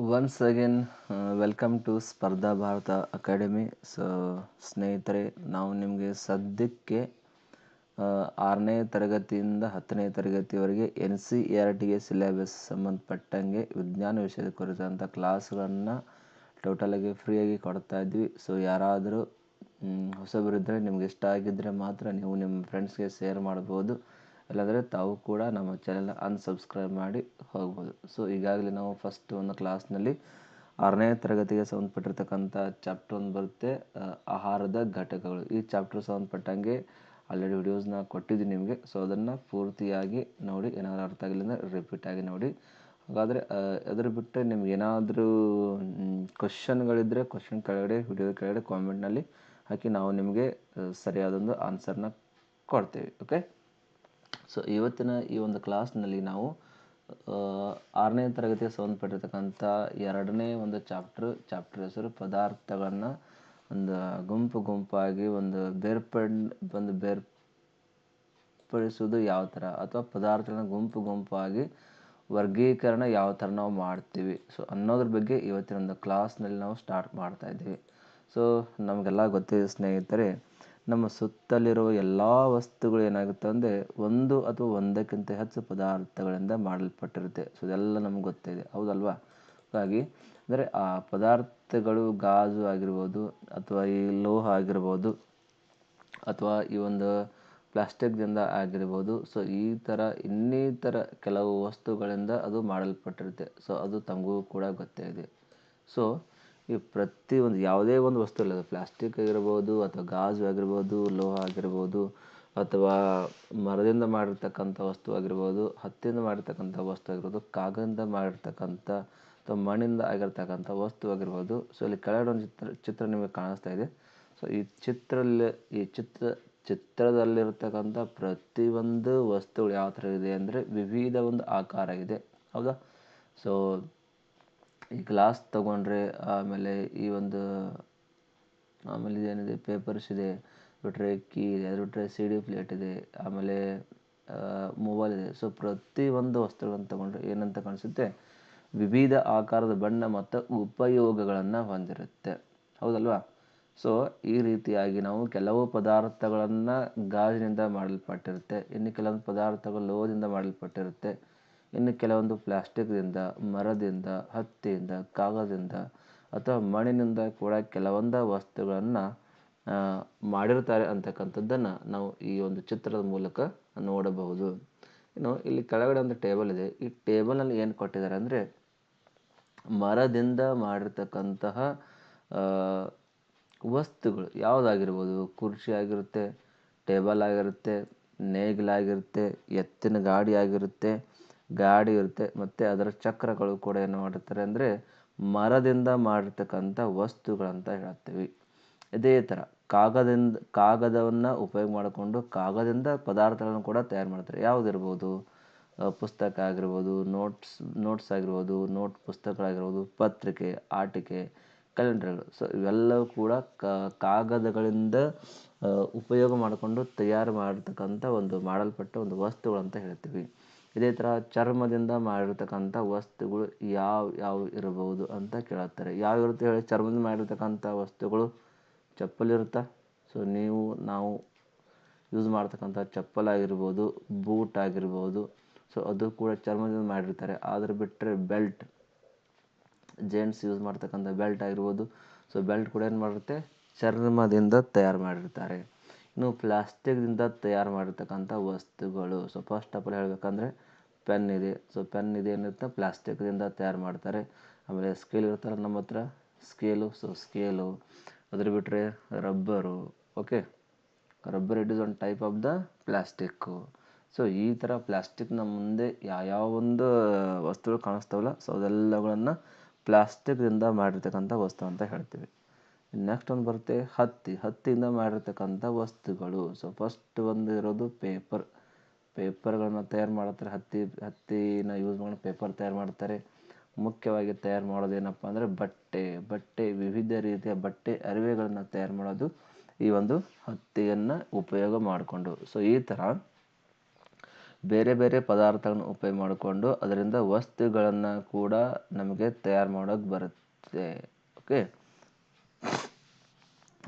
Once again welcome to ಸ್ಪರ್ಧಾ Bharat academy. So ಸ್ನೇಹಿತರೆ, ನಾವು ನಿಮಗೆ ಸದ್ಯಕ್ಕೆ 6ನೇ ತರಗತಿಯಿಂದ 10ನೇ ತರಗತಿವರೆಗೆ NCERTಗೆ ಸಿಲೆಬಸ್ ಸಂಬಂಧಪಟ್ಟಂಗೆ ವಿಜ್ಞಾನ ವಿಷಯದ ಕುರಿತಂಥ ಕ್ಲಾಸ್ಗಳನ್ನು ಟೋಟಲಾಗಿ ಫ್ರೀಯಾಗಿ ಕೊಡ್ತಾ ಇದ್ವಿ. ಸೊ ಯಾರಾದರೂ ಹೊಸಬರಿದ್ದರೆ ನಿಮ್ಗೆ ಇಷ್ಟ ಆಗಿದ್ದರೆ ಮಾತ್ರ ನೀವು ನಿಮ್ಮ ಫ್ರೆಂಡ್ಸ್ಗೆ ಶೇರ್ ಮಾಡ್ಬೋದು, ಇಲ್ಲಾಂದರೆ ತಾವು ಕೂಡ ನಮ್ಮ ಚಾನೆಲ್ನ ಅನ್ಸಬ್ಸ್ಕ್ರೈಬ್ ಮಾಡಿ ಹೋಗ್ಬೋದು. ಸೊ ಈಗಾಗಲೇ ನಾವು ಫಸ್ಟ್ ಒಂದು ಕ್ಲಾಸ್ನಲ್ಲಿ 6ನೇ ತರಗತಿಗೆ ಸಂಬಂಧಪಟ್ಟಿರ್ತಕ್ಕಂಥ ಚಾಪ್ಟರ್ ಒಂದು ಬರುತ್ತೆ, ಆಹಾರದ ಘಟಕಗಳು. ಈ ಚಾಪ್ಟರ್ ಸಂಬಂಧಪಟ್ಟಂಗೆ ಆಲ್ರೆಡಿ ವಿಡಿಯೋಸ್ನ ಕೊಟ್ಟಿದ್ದೀನಿ ನಿಮಗೆ. ಸೊ ಅದನ್ನು ಪೂರ್ತಿಯಾಗಿ ನೋಡಿ, ಏನಾದರೂ ಅರ್ಥ ಆಗಿಲ್ಲ ಅಂದರೆ ರಿಪೀಟ್ ಆಗಿ ನೋಡಿ. ಹಾಗಾದರೆ ಅದ್ರ ಬಿಟ್ಟರೆ ನಿಮ್ಗೆ ಏನಾದರೂ ಕ್ವಶನ್ಗಳಿದ್ದರೆ ಕ್ವಶನ್ ಕೆಳಗಡೆ ವಿಡಿಯೋ ಕೆಳಗಡೆ ಕಾಮೆಂಟ್ನಲ್ಲಿ ಹಾಕಿ ನಾವು ನಿಮಗೆ ಸರಿಯಾದೊಂದು ಆನ್ಸರ್ನ ಕೊಡ್ತೇವೆ. ಓಕೆ. ಸೊ ಇವತ್ತಿನ ಈ ಒಂದು ಕ್ಲಾಸ್ನಲ್ಲಿ ನಾವು 6ನೇ ತರಗತಿಗೆ ಸಂಬಂಧಪಟ್ಟಿರ್ತಕ್ಕಂಥ 2ನೇ ಒಂದು ಚಾಪ್ಟರ್ ಹೆಸರು ಪದಾರ್ಥಗಳನ್ನು ಒಂದು ಗುಂಪಾಗಿ ಬೇರ್ಪಡಿಸುವುದು ಯಾವ ಥರ, ಅಥವಾ ಪದಾರ್ಥಗಳನ್ನ ಗುಂಪಾಗಿ ವರ್ಗೀಕರಣ ಯಾವ ಥರ ನಾವು ಮಾಡ್ತೀವಿ ಸೊ ಅನ್ನೋದ್ರ ಬಗ್ಗೆ ಇವತ್ತಿನ ಒಂದು ಕ್ಲಾಸ್ನಲ್ಲಿ ನಾವು ಸ್ಟಾರ್ಟ್ ಮಾಡ್ತಾ ಇದ್ದೀವಿ. ಸೊ ನಮಗೆಲ್ಲ ಗೊತ್ತಿದೆ ಸ್ನೇಹಿತರೆ, ನಮ್ಮ ಸುತ್ತಲಿರುವ ಎಲ್ಲ ವಸ್ತುಗಳು ಏನಾಗುತ್ತೆ ಅಂದರೆ ಒಂದು ಅಥವಾ ಒಂದಕ್ಕಿಂತ ಹೆಚ್ಚು ಪದಾರ್ಥಗಳಿಂದ ಮಾಡಲ್ಪಟ್ಟಿರುತ್ತೆ. ಸೊ ಇದೆಲ್ಲ ನಮ್ಗೆ ಗೊತ್ತಿದೆ, ಹೌದಲ್ವಾ? ಹಾಗಾಗಿ ಅಂದರೆ ಆ ಪದಾರ್ಥಗಳು ಗಾಜು ಆಗಿರ್ಬೋದು, ಅಥವಾ ಈ ಲೋಹ ಆಗಿರ್ಬೋದು, ಅಥವಾ ಈ ಒಂದು ಪ್ಲಾಸ್ಟಿಕ್ದಿಂದ ಆಗಿರ್ಬೋದು. ಸೊ ಈ ಥರ ಇನ್ನಿತರ ಕೆಲವು ವಸ್ತುಗಳಿಂದ ಅದು ಮಾಡಲ್ಪಟ್ಟಿರುತ್ತೆ. ಸೊ ಅದು ತಮಗೂ ಕೂಡ ಗೊತ್ತೇ ಇದೆ. ಸೊ ಈ ಪ್ರತಿಯೊಂದು ಯಾವುದೇ ಒಂದು ವಸ್ತು ಇಲ್ಲ, ಪ್ಲಾಸ್ಟಿಕ್ ಆಗಿರ್ಬೋದು, ಅಥವಾ ಗಾಜು ಆಗಿರ್ಬೋದು, ಲೋಹ ಆಗಿರ್ಬೋದು, ಅಥವಾ ಮರದಿಂದ ಮಾಡಿರ್ತಕ್ಕಂಥ ವಸ್ತು ಆಗಿರ್ಬೋದು, ಹತ್ತಿಯಿಂದ ಮಾಡಿರ್ತಕ್ಕಂಥ ವಸ್ತು ಆಗಿರ್ಬೋದು, ಕಾಗದದಿಂದ ಮಾಡಿರ್ತಕ್ಕಂಥ ಅಥವಾ ಮಣ್ಣಿಂದ ಆಗಿರ್ತಕ್ಕಂಥ ವಸ್ತು ಆಗಿರ್ಬೋದು. ಸೊ ಇಲ್ಲಿ ಕೆಳಗಡೆ ಒಂದು ಚಿತ್ರ ನಿಮಗೆ ಕಾಣಿಸ್ತಾ ಇದೆ. ಸೊ ಈ ಚಿತ್ರದಲ್ಲಿರ್ತಕ್ಕಂಥ ಪ್ರತಿಯೊಂದು ವಸ್ತುಗಳು ಯಾವ ಥರ ಇದೆ ಅಂದರೆ ವಿವಿಧ ಒಂದು ಆಕಾರ ಇದೆ, ಹೌದಾ? ಸೊ ಈ ಗ್ಲಾಸ್ ತಗೊಂಡ್ರೆ, ಆಮೇಲೆ ಇದೇನಿದೆ ಪೇಪರ್ಸ್ ಇದೆ, ಬಿಟ್ಟರೆ ಕೀ ಇದೆ, ಅದು ಬಿಟ್ಟರೆ CD ಪ್ಲೇಟ್ ಇದೆ, ಆಮೇಲೆ ಮೊಬೈಲ್ ಇದೆ. ಸೊ ಪ್ರತಿಯೊಂದು ವಸ್ತುಗಳನ್ನು ತಗೊಂಡ್ರೆ ಏನಂತ ಕಾಣಿಸುತ್ತೆ, ವಿವಿಧ ಆಕಾರದ ಬಣ್ಣ ಮತ್ತು ಉಪಯೋಗಗಳನ್ನು ಹೊಂದಿರುತ್ತೆ, ಹೌದಲ್ವಾ? ಸೊ ಈ ರೀತಿಯಾಗಿ ನಾವು ಕೆಲವು ಪದಾರ್ಥಗಳನ್ನು ಗಾಜಿನಿಂದ ಮಾಡಲ್ಪಟ್ಟಿರುತ್ತೆ, ಇನ್ನು ಕೆಲವೊಂದು ಪದಾರ್ಥಗಳು ಲೋಹದಿಂದ ಮಾಡಲ್ಪಟ್ಟಿರುತ್ತೆ, ಇನ್ನು ಕೆಲವೊಂದು ಪ್ಲಾಸ್ಟಿಕ್ದಿಂದ, ಮರದಿಂದ, ಹತ್ತಿಯಿಂದ, ಕಾಗದದಿಂದ ಅಥವಾ ಮಣ್ಣಿನಿಂದ ಕೂಡ ಕೆಲವೊಂದು ವಸ್ತುಗಳನ್ನು ಮಾಡಿರ್ತಾರೆ ಅಂತಕ್ಕಂಥದ್ದನ್ನು ನಾವು ಈ ಒಂದು ಚಿತ್ರದ ಮೂಲಕ ನೋಡಬಹುದು. ಇನ್ನು ಇಲ್ಲಿ ಕೆಳಗಡೆ ಒಂದು ಟೇಬಲ್ ಇದೆ. ಈ ಟೇಬಲ್ನಲ್ಲಿ ಏನು ಕೊಟ್ಟಿದ್ದಾರೆ ಅಂದರೆ ಮರದಿಂದ ಮಾಡಿರ್ತಕ್ಕಂತಹ ವಸ್ತುಗಳು ಯಾವುದಾಗಿರ್ಬೋದು, ಕುರ್ಚಿ ಆಗಿರುತ್ತೆ, ಟೇಬಲ್ ಆಗಿರುತ್ತೆ, ನೇಗಿಲಾಗಿರುತ್ತೆ, ಎತ್ತಿನ ಗಾಡಿ ಆಗಿರುತ್ತೆ, ಗಾಡಿ ಇರುತ್ತೆ, ಮತ್ತು ಅದರ ಚಕ್ರಗಳು ಕೂಡ ಏನು ಮಾಡಿರ್ತಾರೆ ಅಂದರೆ ಮರದಿಂದ ಮಾಡಿರ್ತಕ್ಕಂಥ ವಸ್ತುಗಳಂತ ಹೇಳ್ತೀವಿ. ಇದೇ ಥರ ಕಾಗದವನ್ನು ಉಪಯೋಗ ಮಾಡಿಕೊಂಡು ಕಾಗದದಿಂದ ಪದಾರ್ಥಗಳನ್ನು ಕೂಡ ತಯಾರು ಮಾಡ್ತಾರೆ. ಯಾವುದಿರ್ಬೋದು, ಪುಸ್ತಕ ಆಗಿರ್ಬೋದು, ನೋಟ್ಸ್ ಆಗಿರ್ಬೋದು, ಪುಸ್ತಕಗಳಾಗಿರ್ಬೋದು, ಪತ್ರಿಕೆ, ಆಟಿಕೆ, ಕ್ಯಾಲೆಂಡರ್ಗಳು. ಸೊ ಇವೆಲ್ಲವೂ ಕೂಡ ಕಾಗದಗಳಿಂದ ಉಪಯೋಗ ಮಾಡಿಕೊಂಡು ತಯಾರು ಮಾಡಿರ್ತಕ್ಕಂಥ ಮಾಡಲ್ಪಟ್ಟ ಒಂದು ವಸ್ತುಗಳಂತ ಹೇಳ್ತೀವಿ. ಇದೇ ಥರ ಚರ್ಮದಿಂದ ಮಾಡಿರ್ತಕ್ಕಂಥ ವಸ್ತುಗಳು ಯಾವ ಇರಬಹುದು ಅಂತ ಕೇಳುತ್ತಾರೆ. ಯಾವ ಇರುತ್ತೆ ಹೇಳಿ? ಚರ್ಮದಿಂದ ಮಾಡಿರ್ತಕ್ಕಂಥ ವಸ್ತುಗಳು ಚಪ್ಪಲಿರುತ್ತಾ? ಸೊ ನಾವು ಯೂಸ್ ಮಾಡ್ತಕ್ಕಂಥ ಚಪ್ಪಲಾಗಿರ್ಬೋದು, ಬೂಟ್ ಆಗಿರ್ಬೋದು, ಸೊ ಅದು ಕೂಡ ಚರ್ಮದಿಂದ ಮಾಡಿರ್ತಾರೆ. ಆದರೆ ಬಿಟ್ಟರೆ ಬೆಲ್ಟ್, ಜೆಂಟ್ಸ್ ಯೂಸ್ ಮಾಡ್ತಕ್ಕಂಥ ಬೆಲ್ಟ್ ಆಗಿರ್ಬೋದು, ಸೊ ಬೆಲ್ಟ್ ಕೂಡ ಏನು ಮಾಡಿರುತ್ತೆ, ಚರ್ಮದಿಂದ ತಯಾರು ಮಾಡಿರ್ತಾರೆ. ಇನ್ನು ಪ್ಲಾಸ್ಟಿಕ್ದಿಂದ ತಯಾರು ಮಾಡಿರ್ತಕ್ಕಂಥ ವಸ್ತುಗಳು, ಸೊ ಫಸ್ಟ್ ಆಫ್ ಆಲ್ ಹೇಳಬೇಕಂದ್ರೆ ಪೆನ್ ಇದೆ. ಸೊ ಪೆನ್ ಇದೆ ಏನಿರುತ್ತೆ, ಪ್ಲಾಸ್ಟಿಕ್ದಿಂದ ತಯಾರು ಮಾಡ್ತಾರೆ. ಆಮೇಲೆ ಸ್ಕೇಲ್ ಇರುತ್ತಲ್ಲ ನಮ್ಮ ಹತ್ರ, ಸ್ಕೇಲು, ಅದ್ರ ಬಿಟ್ಟರೆ rubber. Okay, rubber it is one type of the plastic. So ಈ ಥರ ಪ್ಲಾಸ್ಟಿಕ್ನ ಮುಂದೆ ಯಾವ ಒಂದು ವಸ್ತುಗಳು ಕಾಣಿಸ್ತಾವಲ್ಲ, ಸೊ ಅದೆಲ್ಲಗಳನ್ನು ಪ್ಲಾಸ್ಟಿಕ್ದಿಂದ ಮಾಡಿರ್ತಕ್ಕಂಥ ವಸ್ತು ಅಂತ ಹೇಳ್ತೀವಿ. ನೆಕ್ಸ್ಟ್ ಒಂದು ಬರುತ್ತೆ ಹತ್ತಿಯಿಂದ ಮಾಡಿರ್ತಕ್ಕಂಥ ವಸ್ತುಗಳು. ಸೊ ಫಸ್ಟ್ ಒಂದು ಇರೋದು ಪೇಪರ್ಗಳನ್ನ ತಯಾರು ಮಾಡ್ತಾರೆ. ಹತ್ತಿನ ಯೂಸ್ ಮಾಡಿ ಪೇಪರ್ ತಯಾರು ಮಾಡ್ತಾರೆ. ಮುಖ್ಯವಾಗಿ ತಯಾರು ಮಾಡೋದೇನಪ್ಪ ಅಂದರೆ ಬಟ್ಟೆ, ವಿವಿಧ ರೀತಿಯ ಬಟ್ಟೆ ಅರಿವೆಗಳನ್ನು ತಯಾರು ಮಾಡೋದು ಈ ಒಂದು ಹತ್ತಿಯನ್ನು ಉಪಯೋಗ ಮಾಡಿಕೊಂಡು. ಸೊ ಈ ಥರ ಬೇರೆ ಬೇರೆ ಪದಾರ್ಥಗಳನ್ನು ಉಪಯೋಗ ಮಾಡಿಕೊಂಡು ಅದರಿಂದ ವಸ್ತುಗಳನ್ನು ಕೂಡ ನಮಗೆ ತಯಾರು ಮಾಡೋಕ್ಕೆ ಬರುತ್ತೆ. ಓಕೆ,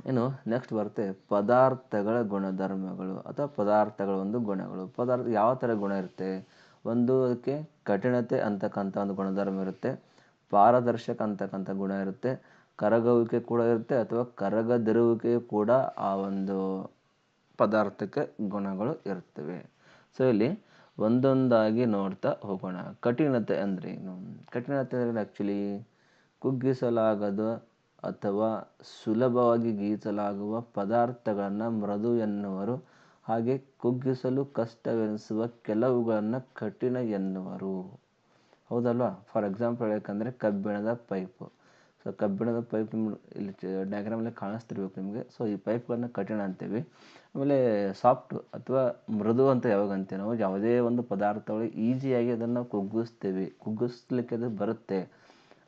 ಇನ್ನು ನೆಕ್ಸ್ಟ್ ಬರುತ್ತೆ ಪದಾರ್ಥಗಳ ಗುಣಧರ್ಮಗಳು ಅಥವಾ ಪದಾರ್ಥಗಳ ಒಂದು ಗುಣಗಳು. ಪದಾರ್ಥ ಯಾವ ಥರ ಗುಣ ಇರುತ್ತೆ? ಒಂದು ಅದಕ್ಕೆ ಕಠಿಣತೆ ಅಂತಕ್ಕಂಥ ಒಂದು ಗುಣಧರ್ಮ ಇರುತ್ತೆ, ಪಾರದರ್ಶಕ ಅಂತಕ್ಕಂಥ ಗುಣ ಇರುತ್ತೆ, ಕರಗುವಿಕೆ ಕೂಡ ಇರುತ್ತೆ ಅಥವಾ ಕರಗದಿರುವಿಕೆಯು ಕೂಡ ಆ ಒಂದು ಪದಾರ್ಥಕ್ಕೆ ಗುಣಗಳು ಇರ್ತವೆ. ಸೊ ಇಲ್ಲಿ ಒಂದೊಂದಾಗಿ ನೋಡ್ತಾ ಹೋಗೋಣ. ಕಠಿಣತೆ ಅಂದರೆ ಏನು? ಕಠಿಣತೆ ಅಂದರೆ ಆ್ಯಕ್ಚುಲಿ ಕುಗ್ಗಿಸಲಾಗದ ಅಥವಾ ಸುಲಭವಾಗಿ ಗೀಸಲಾಗುವ ಪದಾರ್ಥಗಳನ್ನು ಮೃದು ಎನ್ನುವರು. ಹಾಗೆ ಕುಗ್ಗಿಸಲು ಕಷ್ಟವೆನಿಸುವ ಕೆಲವುಗಳನ್ನು ಕಠಿಣ ಎನ್ನುವರು. ಹೌದಲ್ವಾ? ಫಾರ್ ಎಕ್ಸಾಂಪಲ್ ಹೇಳಬೇಕಂದ್ರೆ ಕಬ್ಬಿಣದ ಪೈಪು. ಸೊ ಕಬ್ಬಿಣದ ಪೈಪ್ ಇಲ್ಲಿ ಡಯಾಗ್ರಾಮಲ್ಲಿ ಕಾಣಿಸ್ತಿರ್ಬೇಕು ನಿಮಗೆ. ಸೊ ಈ ಪೈಪ್ಗಳನ್ನು ಕಠಿಣ ಅಂತೀವಿ. ಆಮೇಲೆ ಸಾಫ್ಟ್ ಅಥವಾ ಮೃದು ಅಂತ ಯಾವಾಗ ಅಂತೀವಿ? ನಾವು ಯಾವುದೇ ಒಂದು ಪದಾರ್ಥಗಳು ಈಸಿಯಾಗಿ ಅದನ್ನು ಕುಗ್ಗಿಸ್ಲಿಕ್ಕೆ ಅದು ಬರುತ್ತೆ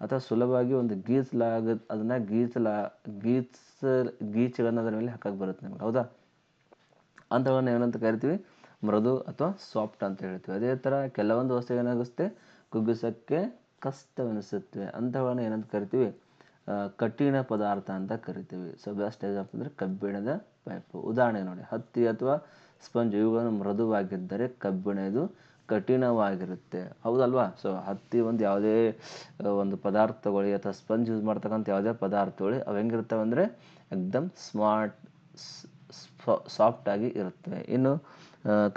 ಅಥವಾ ಸುಲಭವಾಗಿ ಒಂದು ಅದನ್ನು ಗೀಚುಗಳನ್ನು ಅದರ ಮೇಲೆ ಹಾಕಕ್ಕೆ ಬರುತ್ತೆ ನಮ್ಗೆ. ಹೌದಾ? ಅಂಥವನ್ನು ಏನಂತ ಕರಿತೀವಿ? ಮೃದು ಅಥವಾ ಸಾಫ್ಟ್ ಅಂತ ಹೇಳ್ತೀವಿ. ಅದೇ ಥರ ಕೆಲವೊಂದು ವಸ್ತು ಏನಾಗುತ್ತೆ ಕುಗ್ಗಿಸೋಕ್ಕೆ ಕಷ್ಟವೆನಿಸುತ್ತವೆ, ಅಂಥವನ್ನು ಏನಂತ ಕರಿತೀವಿ? ಕಠಿಣ ಪದಾರ್ಥ ಅಂತ ಕರಿತೀವಿ. ಸೊ ಬೆಸ್ಟ್ ಎಕ್ಸಾಂಪಲ್ ಅಂದರೆ ಕಬ್ಬಿಣದ ಪೈಪು. ಉದಾಹರಣೆ ನೋಡಿ, ಹತ್ತಿ ಅಥವಾ ಸ್ಪಂಜ್ ಇವುಗಳನ್ನು ಮೃದುವಾಗಿದ್ದರೆ ಕಬ್ಬಿಣ ಇದು ಕಠಿಣವಾಗಿರುತ್ತೆ. ಹೌದಲ್ವಾ? ಸೊ ಹತ್ತಿ ಒಂದು ಯಾವುದೇ ಒಂದು ಪದಾರ್ಥ ತಗೊಳ್ಳಿ ಅಥವಾ ಸ್ಪಂಜ್ ಯೂಸ್ ಮಾಡ್ತಕ್ಕಂಥ ಯಾವುದೇ ಪದಾರ್ಥ ತಗೊಳ್ಳಿ, ಅವು ಹೆಂಗಿರ್ತವೆ ಅಂದರೆ ಎಕ್ದಮ್ ಸಾಫ್ಟಾಗಿ ಇರುತ್ತವೆ. ಇನ್ನು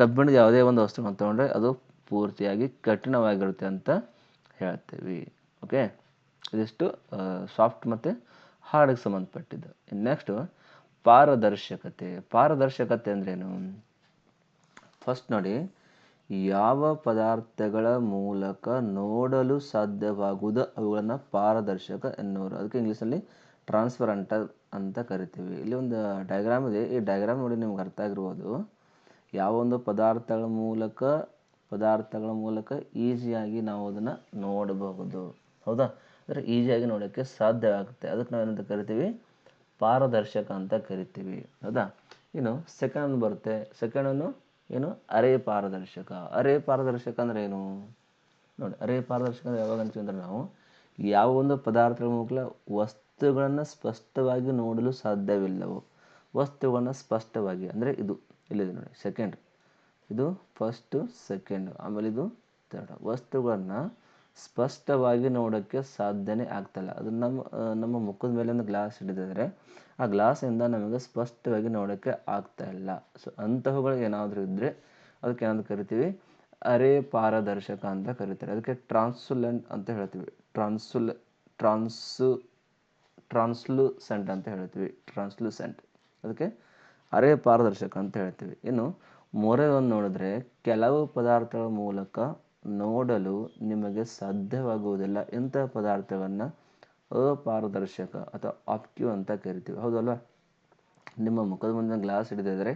ಕಬ್ಬಿಣದ ಯಾವುದೇ ಒಂದು ವಸ್ತುವನ್ನು ತೊಗೊಂಡ್ರೆ ಅದು ಪೂರ್ತಿಯಾಗಿ ಕಠಿಣವಾಗಿರುತ್ತೆ ಅಂತ ಹೇಳ್ತೀವಿ. ಓಕೆ, ಇದಿಷ್ಟು ಸಾಫ್ಟ್ ಮತ್ತು ಹಾರ್ಡ್ಗೆ ಸಂಬಂಧಪಟ್ಟಿದ್ದು. ನೆಕ್ಸ್ಟು ಪಾರದರ್ಶಕತೆ. ಪಾರದರ್ಶಕತೆ ಅಂದ್ರೇನು? ಫಸ್ಟ್ ನೋಡಿ, ಯಾವ ಪದಾರ್ಥಗಳ ಮೂಲಕ ನೋಡಲು ಸಾಧ್ಯವಾಗುವುದು ಅವುಗಳನ್ನು ಪಾರದರ್ಶಕ ಎನ್ನುವರು. ಅದಕ್ಕೆ ಇಂಗ್ಲೀಷಲ್ಲಿ ಟ್ರಾನ್ಸ್ಪರೆಂಟ್ ಅಂತ ಕರಿತೀವಿ. ಇಲ್ಲಿ ಒಂದು ಡಯಾಗ್ರಾಮ್ ಇದೆ, ಈ ಡಯಾಗ್ರಾಮ್ ನೋಡಿ ನಿಮ್ಗೆ ಅರ್ಥ ಆಗಿರ್ಬೋದು. ಯಾವ ಒಂದು ಪದಾರ್ಥಗಳ ಮೂಲಕ ಈಸಿಯಾಗಿ ನಾವು ಅದನ್ನು ನೋಡಬಹುದು. ಹೌದಾ? ಅಂದರೆ ಈಸಿಯಾಗಿ ನೋಡೋಕ್ಕೆ ಸಾಧ್ಯವಾಗುತ್ತೆ. ಅದಕ್ಕೆ ನಾವು ಏನಂತ ಕರಿತೀವಿ? ಪಾರದರ್ಶಕ ಅಂತ ಕರಿತೀವಿ. ಹೌದಾ? ಇನ್ನು ಸೆಕೆಂಡ್ ಬರುತ್ತೆ. ಸೆಕೆಂಡನ್ನು ಏನು? ಅರೆ ಪಾರದರ್ಶಕ. ಅರೆ ಪಾರದರ್ಶಕ ಅಂದರೆ ಏನು ನೋಡಿ? ಅರೆ ಪಾರದರ್ಶಕ ಅಂದರೆ ಯಾವಾಗ ಅಂತೀವಿ ಅಂದರೆ ನಾವು ಯಾವ ಒಂದು ಪದಾರ್ಥಗಳ ಮೂಲಕ ವಸ್ತುಗಳನ್ನು ಸ್ಪಷ್ಟವಾಗಿ ನೋಡಲು ಸಾಧ್ಯವಿಲ್ಲವೋ, ವಸ್ತುಗಳನ್ನು ಸ್ಪಷ್ಟವಾಗಿ ಅಂದರೆ ಇಲ್ಲಿದೆ ನೋಡಿ, ಸೆಕೆಂಡ್, ಇದು ಫಸ್ಟು, ಸೆಕೆಂಡ್, ಆಮೇಲೆ ಇದು ಥರ್ಡ್. ವಸ್ತುಗಳನ್ನು ಸ್ಪಷ್ಟವಾಗಿ ನೋಡೋಕ್ಕೆ ಸಾಧ್ಯನೇ ಆಗ್ತಾಯಿಲ್ಲ. ಅದು ನಮ್ಮ ಮುಖದ ಮೇಲೆ ಒಂದು ಗ್ಲಾಸ್ ಹಿಡಿದಿದ್ರೆ ಆ ಗ್ಲಾಸಿಂದ ನಮಗೆ ಸ್ಪಷ್ಟವಾಗಿ ನೋಡೋಕ್ಕೆ ಆಗ್ತಾಯಿಲ್ಲ. ಸೊ ಅಂತಹವುಗಳು ಏನಾದರೂ ಇದ್ದರೆ ಅದಕ್ಕೆ ಏನಂತ ಕರಿತೀವಿ? ಅರೆ ಪಾರದರ್ಶಕ ಅಂತ ಕರಿತಾರೆ. ಅದಕ್ಕೆ ಟ್ರಾನ್ಸ್ಲುಸೆಂಟ್ ಅಂತ ಹೇಳ್ತೀವಿ. ಟ್ರಾನ್ಸ್ಲುಸೆಂಟ್ ಅಂತ ಹೇಳ್ತೀವಿ. ಟ್ರಾನ್ಸ್ಲುಸೆಂಟ್, ಅದಕ್ಕೆ ಅರೆ ಪಾರದರ್ಶಕ ಅಂತ ಹೇಳ್ತೀವಿ. ಇನ್ನು ಮೂರನೇದನ್ನು ನೋಡಿದ್ರೆ, ಕೆಲವು ಪದಾರ್ಥಗಳ ಮೂಲಕ ನೋಡಲು ನಿಮಗೆ ಸಾಧ್ಯವಾಗುವುದಿಲ್ಲ. ಇಂತಹ ಪದಾರ್ಥಗಳನ್ನು ಅಪಾರದರ್ಶಕ ಅಥವಾ ಆಬ್ಕ್ಯೂ ಅಂತ ಕರಿತೀವಿ. ಹೌದಲ್ವಾ? ನಿಮ್ಮ ಮುಖದ ಮುಂದೆ ಗ್ಲಾಸ್ ಹಿಡಿದಿದ್ರೆ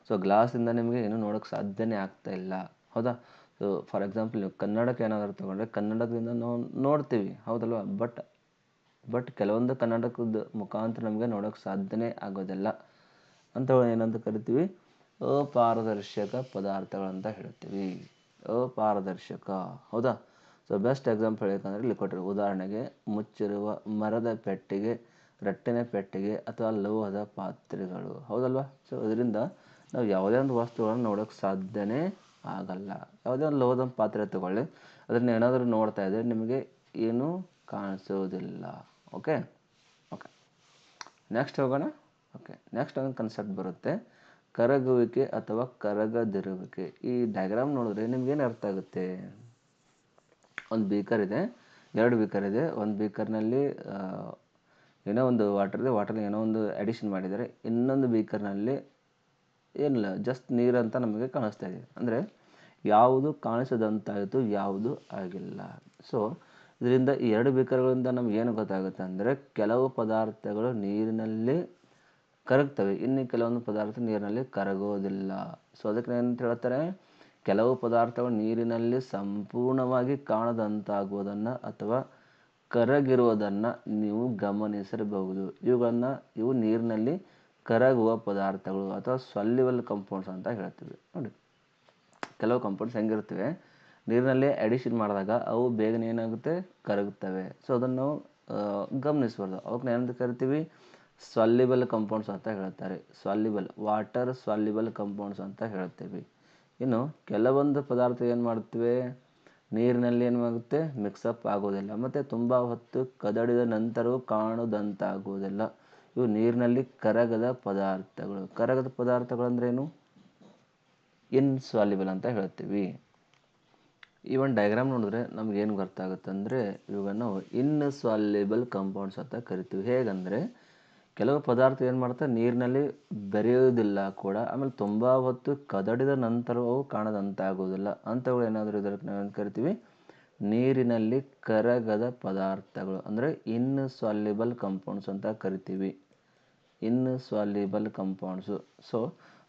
ಸೊ ಗ್ಲಾಸಿಂದ ನಿಮಗೆ ಏನು ನೋಡೋಕ್ಕೆ ಸಾಧ್ಯನೇ ಆಗ್ತಾ ಇಲ್ಲ. ಹೌದಾ? ಸೊ ಫಾರ್ ಎಕ್ಸಾಂಪಲ್ ನೀವು ಕನ್ನಡಕ್ಕೆ ಏನಾದರೂ ತೊಗೊಂಡ್ರೆ ಕನ್ನಡದಿಂದ ನಾವು ನೋಡ್ತೀವಿ. ಹೌದಲ್ವಾ? ಬಟ್ ಕೆಲವೊಂದು ಕನ್ನಡಕದ ಮುಖಾಂತರ ನಮಗೆ ನೋಡೋಕ್ಕೆ ಸಾಧ್ಯನೇ ಆಗೋದಿಲ್ಲ. ಅಂಥವು ಏನಂತ ಕರಿತೀವಿ? ಅಪಾರದರ್ಶಕ ಪದಾರ್ಥಗಳಂತ ಹೇಳ್ತೀವಿ. ಅಪಾರದರ್ಶಕ. ಹೌದಾ? ಸೊ ಬೆಸ್ಟ್ ಎಕ್ಸಾಂಪಲ್ ಹೇಳಬೇಕಂದ್ರೆ ಇಲ್ಲಿ ಕೊಟ್ಟರೆ, ಉದಾಹರಣೆಗೆ ಮುಚ್ಚಿರುವ ಮರದ ಪೆಟ್ಟಿಗೆ, ರಟ್ಟಿನ ಪೆಟ್ಟಿಗೆ ಅಥವಾ ಲೋಹದ ಪಾತ್ರೆಗಳು. ಹೌದಲ್ವಾ? ಸೊ ಇದರಿಂದ ನಾವು ಯಾವುದೇ ಒಂದು ವಸ್ತುಗಳನ್ನು ನೋಡೋಕ್ಕೆ ಸಾಧ್ಯನೇ ಆಗಲ್ಲ. ಯಾವುದೇ ಒಂದು ಲೋಹದ ಪಾತ್ರೆ ತಗೊಳ್ಳಿ, ಅದನ್ನು ಏನಾದರೂ ನೋಡ್ತಾ ಇದ್ದರೆ ನಿಮಗೆ ಏನೂ ಕಾಣಿಸೋದಿಲ್ಲ. ಓಕೆ, ನೆಕ್ಸ್ಟ್ ಹೋಗೋಣ. ಓಕೆ, ನೆಕ್ಸ್ಟ್ ಒಂದು ಕಾನ್ಸೆಪ್ಟ್ ಬರುತ್ತೆ, ಕರಗುವಿಕೆ ಅಥವಾ ಕರಗದಿರುವಿಕೆ. ಈ ಡಯಾಗ್ರಾಮ್ ನೋಡಿದ್ರೆ ನಿಮ್ಗೇನು ಅರ್ಥ ಆಗುತ್ತೆ? ಒಂದು ಬೀಕರ್ ಇದೆ, 2 ಬೀಕರ್ ಇದೆ. ಒಂದು ಬೀಕರ್ನಲ್ಲಿ ಏನೋ ಒಂದು ವಾಟರ್ ಇದೆ, ವಾಟರ್ನಲ್ಲಿ ಏನೋ ಒಂದು ಅಡಿಷನ್ ಮಾಡಿದ್ದಾರೆ. ಇನ್ನೊಂದು ಬೀಕರ್ನಲ್ಲಿ ಏನಿಲ್ಲ, ಜಸ್ಟ್ ನೀರಂತ ನಮಗೆ ಕಾಣಿಸ್ತಾ ಇದೆ. ಅಂದರೆ ಯಾವುದು ಕಾಣಿಸದಂತಾಯಿತು, ಯಾವುದು ಆಗಿಲ್ಲ. ಸೊ ಇದರಿಂದ ಈ 2 ಬೀಕರ್ಗಳಿಂದ ನಮಗೇನು ಗೊತ್ತಾಗುತ್ತೆ ಅಂದರೆ, ಕೆಲವು ಪದಾರ್ಥಗಳು ನೀರಿನಲ್ಲಿ ಕರಗ್ತವೆ, ಇನ್ನು ಕೆಲವೊಂದು ಪದಾರ್ಥ ನೀರಿನಲ್ಲಿ ಕರಗೋದಿಲ್ಲ. ಸೊ ಅದಕ್ಕೆ ಏನಂತ ಹೇಳ್ತಾರೆ? ಕೆಲವು ಪದಾರ್ಥಗಳು ನೀರಿನಲ್ಲಿ ಸಂಪೂರ್ಣವಾಗಿ ಕಾಣದಂತಾಗುವುದನ್ನು ಅಥವಾ ಕರಗಿರುವುದನ್ನು ನೀವು ಗಮನಿಸಿರಬಹುದು. ಇವು ನೀರಿನಲ್ಲಿ ಕರಗುವ ಪದಾರ್ಥಗಳು ಅಥವಾ ಸಾಲ್ಯುಬಲ್ ಕಂಪೌಂಡ್ಸ್ ಅಂತ ಹೇಳ್ತೀವಿ. ನೋಡಿ, ಕೆಲವು ಕಾಂಪೌಂಡ್ಸ್ ಹೆಂಗಿರ್ತವೆ, ನೀರಿನಲ್ಲಿ ಅಡಿಷನ್ ಮಾಡಿದಾಗ ಅವು ಬೇಗನೆ ಏನಾಗುತ್ತೆ, ಕರಗುತ್ತವೆ. ಸೊ ಅದನ್ನು ನಾವು ಗಮನಿಸ್ಬಾರ್ದು. ಅವಕ್ಕೆ ಏನಂತ ಕರಿತೀವಿ, ಸಾಲ್ಯುಬಲ್ ಕಂಪೌಂಡ್ಸ್ ಅಂತ ಹೇಳ್ತಾರೆ. ಸಾಲ್ಯುಬಲ್, ವಾಟರ್ ಸಾಲ್ಯುಬಲ್ ಕಂಪೌಂಡ್ಸ್ ಅಂತ ಹೇಳ್ತೀವಿ. ಇನ್ನು ಕೆಲವೊಂದು ಪದಾರ್ಥ ಏನು ಮಾಡ್ತವೆ, ನೀರಿನಲ್ಲಿ ಏನಾಗುತ್ತೆ, ಮಿಕ್ಸಪ್ ಆಗೋದಿಲ್ಲ ಮತ್ತು ತುಂಬ ಹೊತ್ತು ಕದಡಿದ ನಂತರವೂ ಕಾಣುವುದಂತಾಗುವುದಿಲ್ಲ. ಇವು ನೀರಿನಲ್ಲಿ ಕರಗದ ಪದಾರ್ಥಗಳು. ಕರಗದ ಪದಾರ್ಥಗಳಂದ್ರೇನು, ಇನ್ಸಾಲ್ಯುಬಲ್ ಅಂತ ಹೇಳ್ತೀವಿ. ಈ ಒಂದು ಡಯಾಗ್ರಾಮ್ ನೋಡಿದ್ರೆ ನಮಗೇನು ಗೊತ್ತಾಗುತ್ತೆ ಅಂದರೆ, ಇವುಗಳನ್ನು ನಾವು ಇನ್ಸಾಲ್ಯುಬಲ್ ಕಂಪೌಂಡ್ಸ್ ಅಂತ ಕರಿತೀವಿ. ಹೇಗಂದರೆ ಕೆಲವು ಪದಾರ್ಥ ಏನು ಮಾಡ್ತಾರೆ, ನೀರಿನಲ್ಲಿ ಬೆರೆಯೋದಿಲ್ಲ ಕೂಡ, ಆಮೇಲೆ ತುಂಬ ಹೊತ್ತು ಕದಡಿದ ನಂತರವೂ ಅವು ಕಾಣದಂತಾಗೋದಿಲ್ಲ. ಅಂಥವುಗಳು ಏನಾದರೂ ಇದಕ್ಕೆ ನಾವೇನು ಕರಿತೀವಿ, ನೀರಿನಲ್ಲಿ ಕರಗದ ಪದಾರ್ಥಗಳು ಅಂದರೆ ಇನ್ಸಾಲ್ಯುಬಲ್ ಕಂಪೌಂಡ್ಸ್ ಅಂತ ಕರಿತೀವಿ. Insoluble compounds. So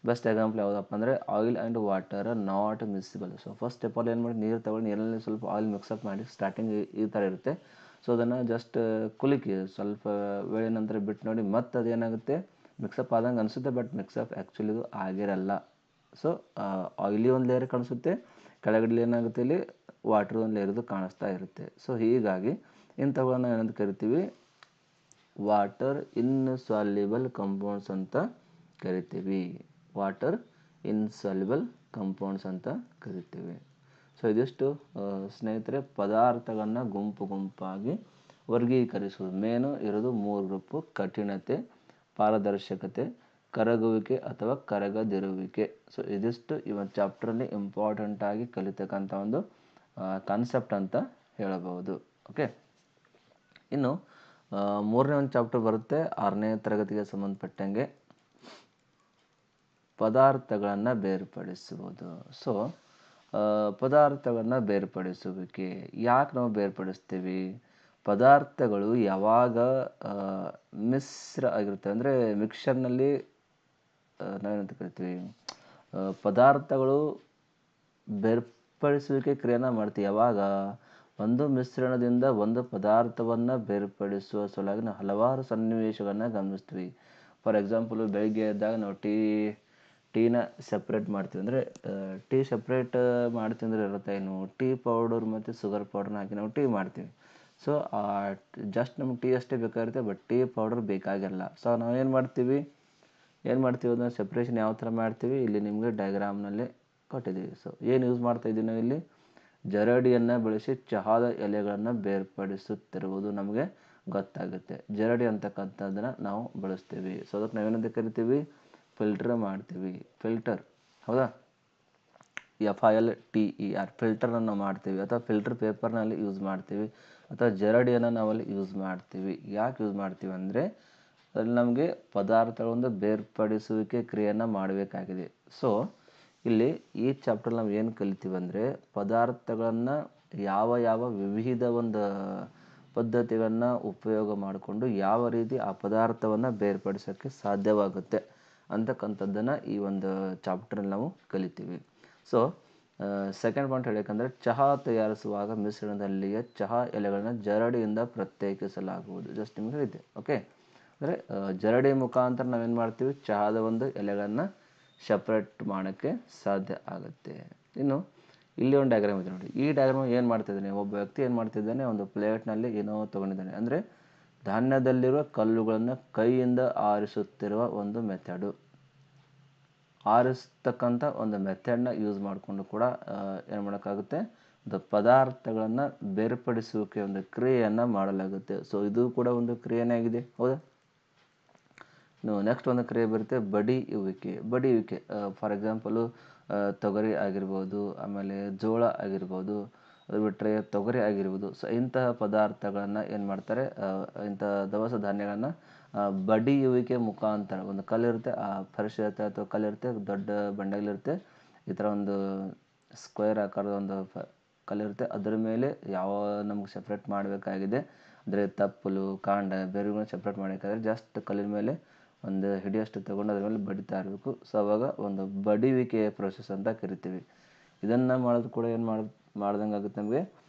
best example ಯಾವುದಪ್ಪ ಅಂದರೆ oil and water not miscible. So first ಸ್ಟೆಪ್ಪಲ್ಲಿ ಏನು ಮಾಡಿ, ನೀರು ತಗೊಂಡು ನೀರಲ್ಲಿ ಸ್ವಲ್ಪ ಆಯಿಲ್ ಮಿಕ್ಸಪ್ ಮಾಡಿ, ಸ್ಟಾರ್ಟಿಂಗ್ ಈ ಥರ ಇರುತ್ತೆ. ಸೊ ಅದನ್ನು ಜಸ್ಟ್ ಕುಲುಕಿ ಸ್ವಲ್ಪ ವೇಳೆ ನಂತರ ಬಿಟ್ಟು ನೋಡಿ, ಮತ್ತೆ ಅದೇನಾಗುತ್ತೆ, ಮಿಕ್ಸಪ್ ಆದಂಗೆ ಅನಿಸುತ್ತೆ, ಬಟ್ ಮಿಕ್ಸಪ್ ಆ್ಯಕ್ಚುಲಿ ಇದು ಆಗಿರಲ್ಲ. ಸೊ ಆಯಿಲಿ ಒಂದು ಲೇಯರ್ ಕಾಣಿಸುತ್ತೆ, ಕೆಳಗಡೆ ಏನಾಗುತ್ತೆ, ಇಲ್ಲಿ ವಾಟರ್ ಒಂದು ಲೇಯರ್ದು ಕಾಣಿಸ್ತಾ ಇರುತ್ತೆ. ಸೊ ಹೀಗಾಗಿ ಇಂಥವುಗಳನ್ನ ಏನಂತ ಕರಿತೀವಿ, ವಾಟರ್ ಇನ್ಸಾಲ್ಯುಬಲ್ ಕಂಪೌಂಡ್ಸ್ ಅಂತ ಕರಿತೀವಿ. ವಾಟರ್ ಇನ್ಸಾಲ್ಯುಬಲ್ ಕಂಪೌಂಡ್ಸ್ ಅಂತ ಕರಿತೀವಿ. ಸೊ ಇದಿಷ್ಟು ಸ್ನೇಹಿತರೆ ಪದಾರ್ಥಗಳನ್ನು ಗುಂಪು ಗುಂಪಾಗಿ ವರ್ಗೀಕರಿಸುವುದು. ಮೇನು ಇರೋದು 3 ಗ್ರೂಪು: ಕಠಿಣತೆ, ಪಾರದರ್ಶಕತೆ, ಕರಗುವಿಕೆ ಅಥವಾ ಕರಗದಿರುವಿಕೆ. ಸೊ ಇದಿಷ್ಟು ಈ ಒಂದು ಚಾಪ್ಟ್ರಲ್ಲಿ ಇಂಪಾರ್ಟೆಂಟಾಗಿ ಕಲಿತಕ್ಕಂಥ ಒಂದು ಕಾನ್ಸೆಪ್ಟ್ ಅಂತ ಹೇಳಬಹುದು. ಓಕೆ, ಇನ್ನು 3ನೇ ಒಂದು ಚಾಪ್ಟರ್ ಬರುತ್ತೆ 6ನೇ ತರಗತಿಗೆ ಸಂಬಂಧಪಟ್ಟಂಗೆ, ಪದಾರ್ಥಗಳನ್ನು ಬೇರ್ಪಡಿಸುವುದು. ಸೊ ಪದಾರ್ಥಗಳನ್ನು ಬೇರ್ಪಡಿಸುವಿಕೆ. ಯಾಕೆ ನಾವು ಬೇರ್ಪಡಿಸ್ತೀವಿ, ಪದಾರ್ಥಗಳು ಯಾವಾಗ ಮಿಶ್ರ ಆಗಿರುತ್ತೆ ಅಂದರೆ ಮಿಕ್ಸರ್ನಲ್ಲಿ ನಾವೇನಂತ ಕರಿತೀವಿ, ಪದಾರ್ಥಗಳು ಬೇರ್ಪಡಿಸುವಿಕೆ ಕ್ರಿಯೆನ ಮಾಡ್ತೀವಿ. ಯಾವಾಗ ಒಂದು ಮಿಶ್ರಣದಿಂದ ಒಂದು ಪದಾರ್ಥವನ್ನು ಬೇರ್ಪಡಿಸುವ ಸಲುವಾಗಿ ನಾವು ಹಲವಾರು ಸನ್ನಿವೇಶಗಳನ್ನು ಗಮನಿಸ್ತೀವಿ. ಫಾರ್ ಎಕ್ಸಾಂಪಲು ಬೆಳಿಗ್ಗೆ ಎದ್ದಾಗ ನಾವು ಟೀನ ಸಪ್ರೇಟ್ ಮಾಡ್ತೀವಿ. ಅಂದರೆ ಟೀ ಸಪ್ರೇಟ್ ಮಾಡ್ತೀವಿ ಅಂದರೆ ಇರುತ್ತೆ ಏನು, ಟೀ ಪೌಡರ್ ಮತ್ತು ಶುಗರ್ ಪೌಡರ್ನ ಹಾಕಿ ನಾವು ಟೀ ಮಾಡ್ತೀವಿ. ಸೊ ಜಸ್ಟ್ ನಮ್ಗೆ ಟೀ ಅಷ್ಟೇ ಬೇಕಾಗಿರುತ್ತೆ, ಬಟ್ ಟೀ ಪೌಡರ್ ಬೇಕಾಗಿರಲ್ಲ. ಸೊ ನಾವೇನು ಮಾಡ್ತೀವಿ ಅದನ್ನು ಸಪ್ರೇಷನ್ ಯಾವ ಥರ ಮಾಡ್ತೀವಿ, ಇಲ್ಲಿ ನಿಮಗೆ ಡಯಾಗ್ರಾಮ್ನಲ್ಲಿ ಕೊಟ್ಟಿದ್ದೀವಿ. ಸೊ ಏನು ಯೂಸ್ ಮಾಡ್ತಾಯಿದ್ದೀವಿ ನಾವು ಇಲ್ಲಿ, ಜರಡಿಯನ್ನು ಬಳಸಿ ಚಹಾದ ಎಲೆಗಳನ್ನು ಬೇರ್ಪಡಿಸುತ್ತಿರುವುದು ನಮಗೆ ಗೊತ್ತಾಗುತ್ತೆ. ಜರಡಿ ಅಂತಕ್ಕಂಥದ್ದನ್ನು ನಾವು ಬಳಸ್ತೀವಿ. ಸೊ ಅದಕ್ಕೆ ನಾವೇನಂತ ಕರಿತೀವಿ, ಫಿಲ್ಟರ್ ಮಾಡ್ತೀವಿ. ಫಿಲ್ಟರ್, ಹೌದಾ, FILTER, ಫಿಲ್ಟರನ್ನು ನಾವು ಮಾಡ್ತೀವಿ. ಅಥವಾ ಫಿಲ್ಟರ್ ಪೇಪರ್ನಲ್ಲಿ ಯೂಸ್ ಮಾಡ್ತೀವಿ, ಅಥವಾ ಜರಡಿಯನ್ನು ನಾವಲ್ಲಿ ಯೂಸ್ ಮಾಡ್ತೀವಿ. ಯಾಕೆ ಯೂಸ್ ಮಾಡ್ತೀವಿ ಅಂದರೆ ಅದರಲ್ಲಿ ನಮಗೆ ಪದಾರ್ಥಗಳೊಂದು ಬೇರ್ಪಡಿಸುವಿಕೆ ಕ್ರಿಯೆಯನ್ನು ಮಾಡಬೇಕಾಗಿದೆ. ಸೊ ಇಲ್ಲಿ ಈ ಚಾಪ್ಟರ್ ನಾವು ಏನು ಕಲಿತೀವಿ ಅಂದರೆ, ಪದಾರ್ಥಗಳನ್ನು ಯಾವ ವಿವಿಧ ಒಂದು ಪದ್ಧತಿಗಳನ್ನು ಉಪಯೋಗ ಮಾಡಿಕೊಂಡು ಯಾವ ರೀತಿ ಆ ಪದಾರ್ಥವನ್ನು ಬೇರ್ಪಡಿಸೋಕ್ಕೆ ಸಾಧ್ಯವಾಗುತ್ತೆ ಅಂತಕ್ಕಂಥದ್ದನ್ನು ಈ ಒಂದು ಚಾಪ್ಟ್ರಲ್ಲಿ ನಾವು ಕಲಿತೀವಿ. ಸೊ ಸೆಕೆಂಡ್ ಪಾಯಿಂಟ್ ಹೇಳಬೇಕಂದ್ರೆ, ಚಹಾ ತಯಾರಿಸುವಾಗ ಮಿಶ್ರಣದಲ್ಲಿಯ ಚಹಾ ಎಲೆಗಳನ್ನು ಜರಡಿಯಿಂದ ಪ್ರತ್ಯೇಕಿಸಲಾಗುವುದು. ಜಸ್ಟ್ ನಿಮ್ಗೆ ಹೇಳಿದ್ದೆ. ಓಕೆ, ಅಂದರೆ ಜರಡಿ ಮುಖಾಂತರ ನಾವೇನು ಮಾಡ್ತೀವಿ, ಚಹಾದ ಒಂದು ಎಲೆಗಳನ್ನು ಸಪ್ರೇಟ್ ಮಾಡೋಕ್ಕೆ ಸಾಧ್ಯ ಆಗುತ್ತೆ. ಇನ್ನು ಇಲ್ಲಿ ಒಂದು ಡಯಾಗ್ರಾಮ್ ಇದೆ ನೋಡಿ. ಈ ಡಯಾಗ್ರಾಮ್ ಏನು ಮಾಡ್ತಿದ್ದಾನೆ, ಒಬ್ಬ ವ್ಯಕ್ತಿ ಏನು ಮಾಡ್ತಿದ್ದಾನೆ, ಒಂದು ಪ್ಲೇಟ್ನಲ್ಲಿ ಏನೋ ತೊಗೊಂಡಿದ್ದಾನೆ. ಅಂದರೆ ಧಾನ್ಯದಲ್ಲಿರುವ ಕಲ್ಲುಗಳನ್ನು ಕೈಯಿಂದ ಆರಿಸುತ್ತಿರುವ ಒಂದು ಮೆಥಡು. ಆರಿಸ್ತಕ್ಕಂಥ ಒಂದು ಮೆಥಡ್ನ ಯೂಸ್ ಮಾಡಿಕೊಂಡು ಕೂಡ ಏನು ಮಾಡೋಕ್ಕಾಗುತ್ತೆ, ಒಂದು ಪದಾರ್ಥಗಳನ್ನು ಬೇರ್ಪಡಿಸುವಿಕೆ ಒಂದು ಕ್ರಿಯೆಯನ್ನು ಮಾಡಲಾಗುತ್ತೆ. ಸೊ ಇದು ಕೂಡ ಒಂದು ಕ್ರಿಯೆನೇ ಆಗಿದೆ, ಹೌದಾ. ನೆಕ್ಸ್ಟ್ ಒಂದು ಕ್ರಿಯೆ ಬರುತ್ತೆ ಬಡಿಯುವಿಕೆ. ಫಾರ್ ಎಕ್ಸಾಂಪಲು ತೊಗರಿ ಆಗಿರ್ಬೋದು, ಆಮೇಲೆ ಜೋಳ ಆಗಿರ್ಬೋದು, ಅದು ಬಿಟ್ಟರೆ ತೊಗರಿ ಆಗಿರ್ಬೋದು. ಸೊ ಇಂತಹ ಪದಾರ್ಥಗಳನ್ನು ಏನು ಮಾಡ್ತಾರೆ, ಇಂಥ ದವಸ ಧಾನ್ಯಗಳನ್ನು ಬಡಿಯುವಿಕೆ ಮುಖಾಂತರ, ಒಂದು ಕಲ್ಲಿರುತ್ತೆ, ಆ ಫರ್ಶ್ ಇರುತ್ತೆ ಅಥವಾ ಕಲ್ಲಿರುತ್ತೆ, ದೊಡ್ಡ ಬಂಡೆಗಳಿರುತ್ತೆ, ಈ ಥರ ಒಂದು ಸ್ಕ್ವೇರ್ ಆಕಾರದ ಒಂದು ಕಲ್ಲಿರುತ್ತೆ, ಅದರ ಮೇಲೆ ಯಾವ ನಮ್ಗೆ ಸಪ್ರೇಟ್ ಮಾಡಬೇಕಾಗಿದೆ ಅಂದರೆ ತಪ್ಪಲು, ಕಾಂಡ, ಬೇರುಗಳನ್ನ ಸಪ್ರೇಟ್ ಮಾಡಬೇಕಾದ್ರೆ ಜಸ್ಟ್ ಕಲ್ಲಿನ ಮೇಲೆ ಒಂದು ಹಿಡಿಯಷ್ಟು ತೊಗೊಂಡು ಅದ್ರ ಮೇಲೆ ಬಡಿತಾ ಇರಬೇಕು. ಸೊ ಅವಾಗ ಒಂದು ಬಡಿಯುವಿಕೆಯ ಪ್ರೊಸೆಸ್ ಅಂತ ಕರಿತೀವಿ. ಇದನ್ನು ಮಾಡೋದು ಕೂಡ ಏನು ಮಾಡ್ದಂಗೆ ಆಗುತ್ತೆ ನಮಗೆ,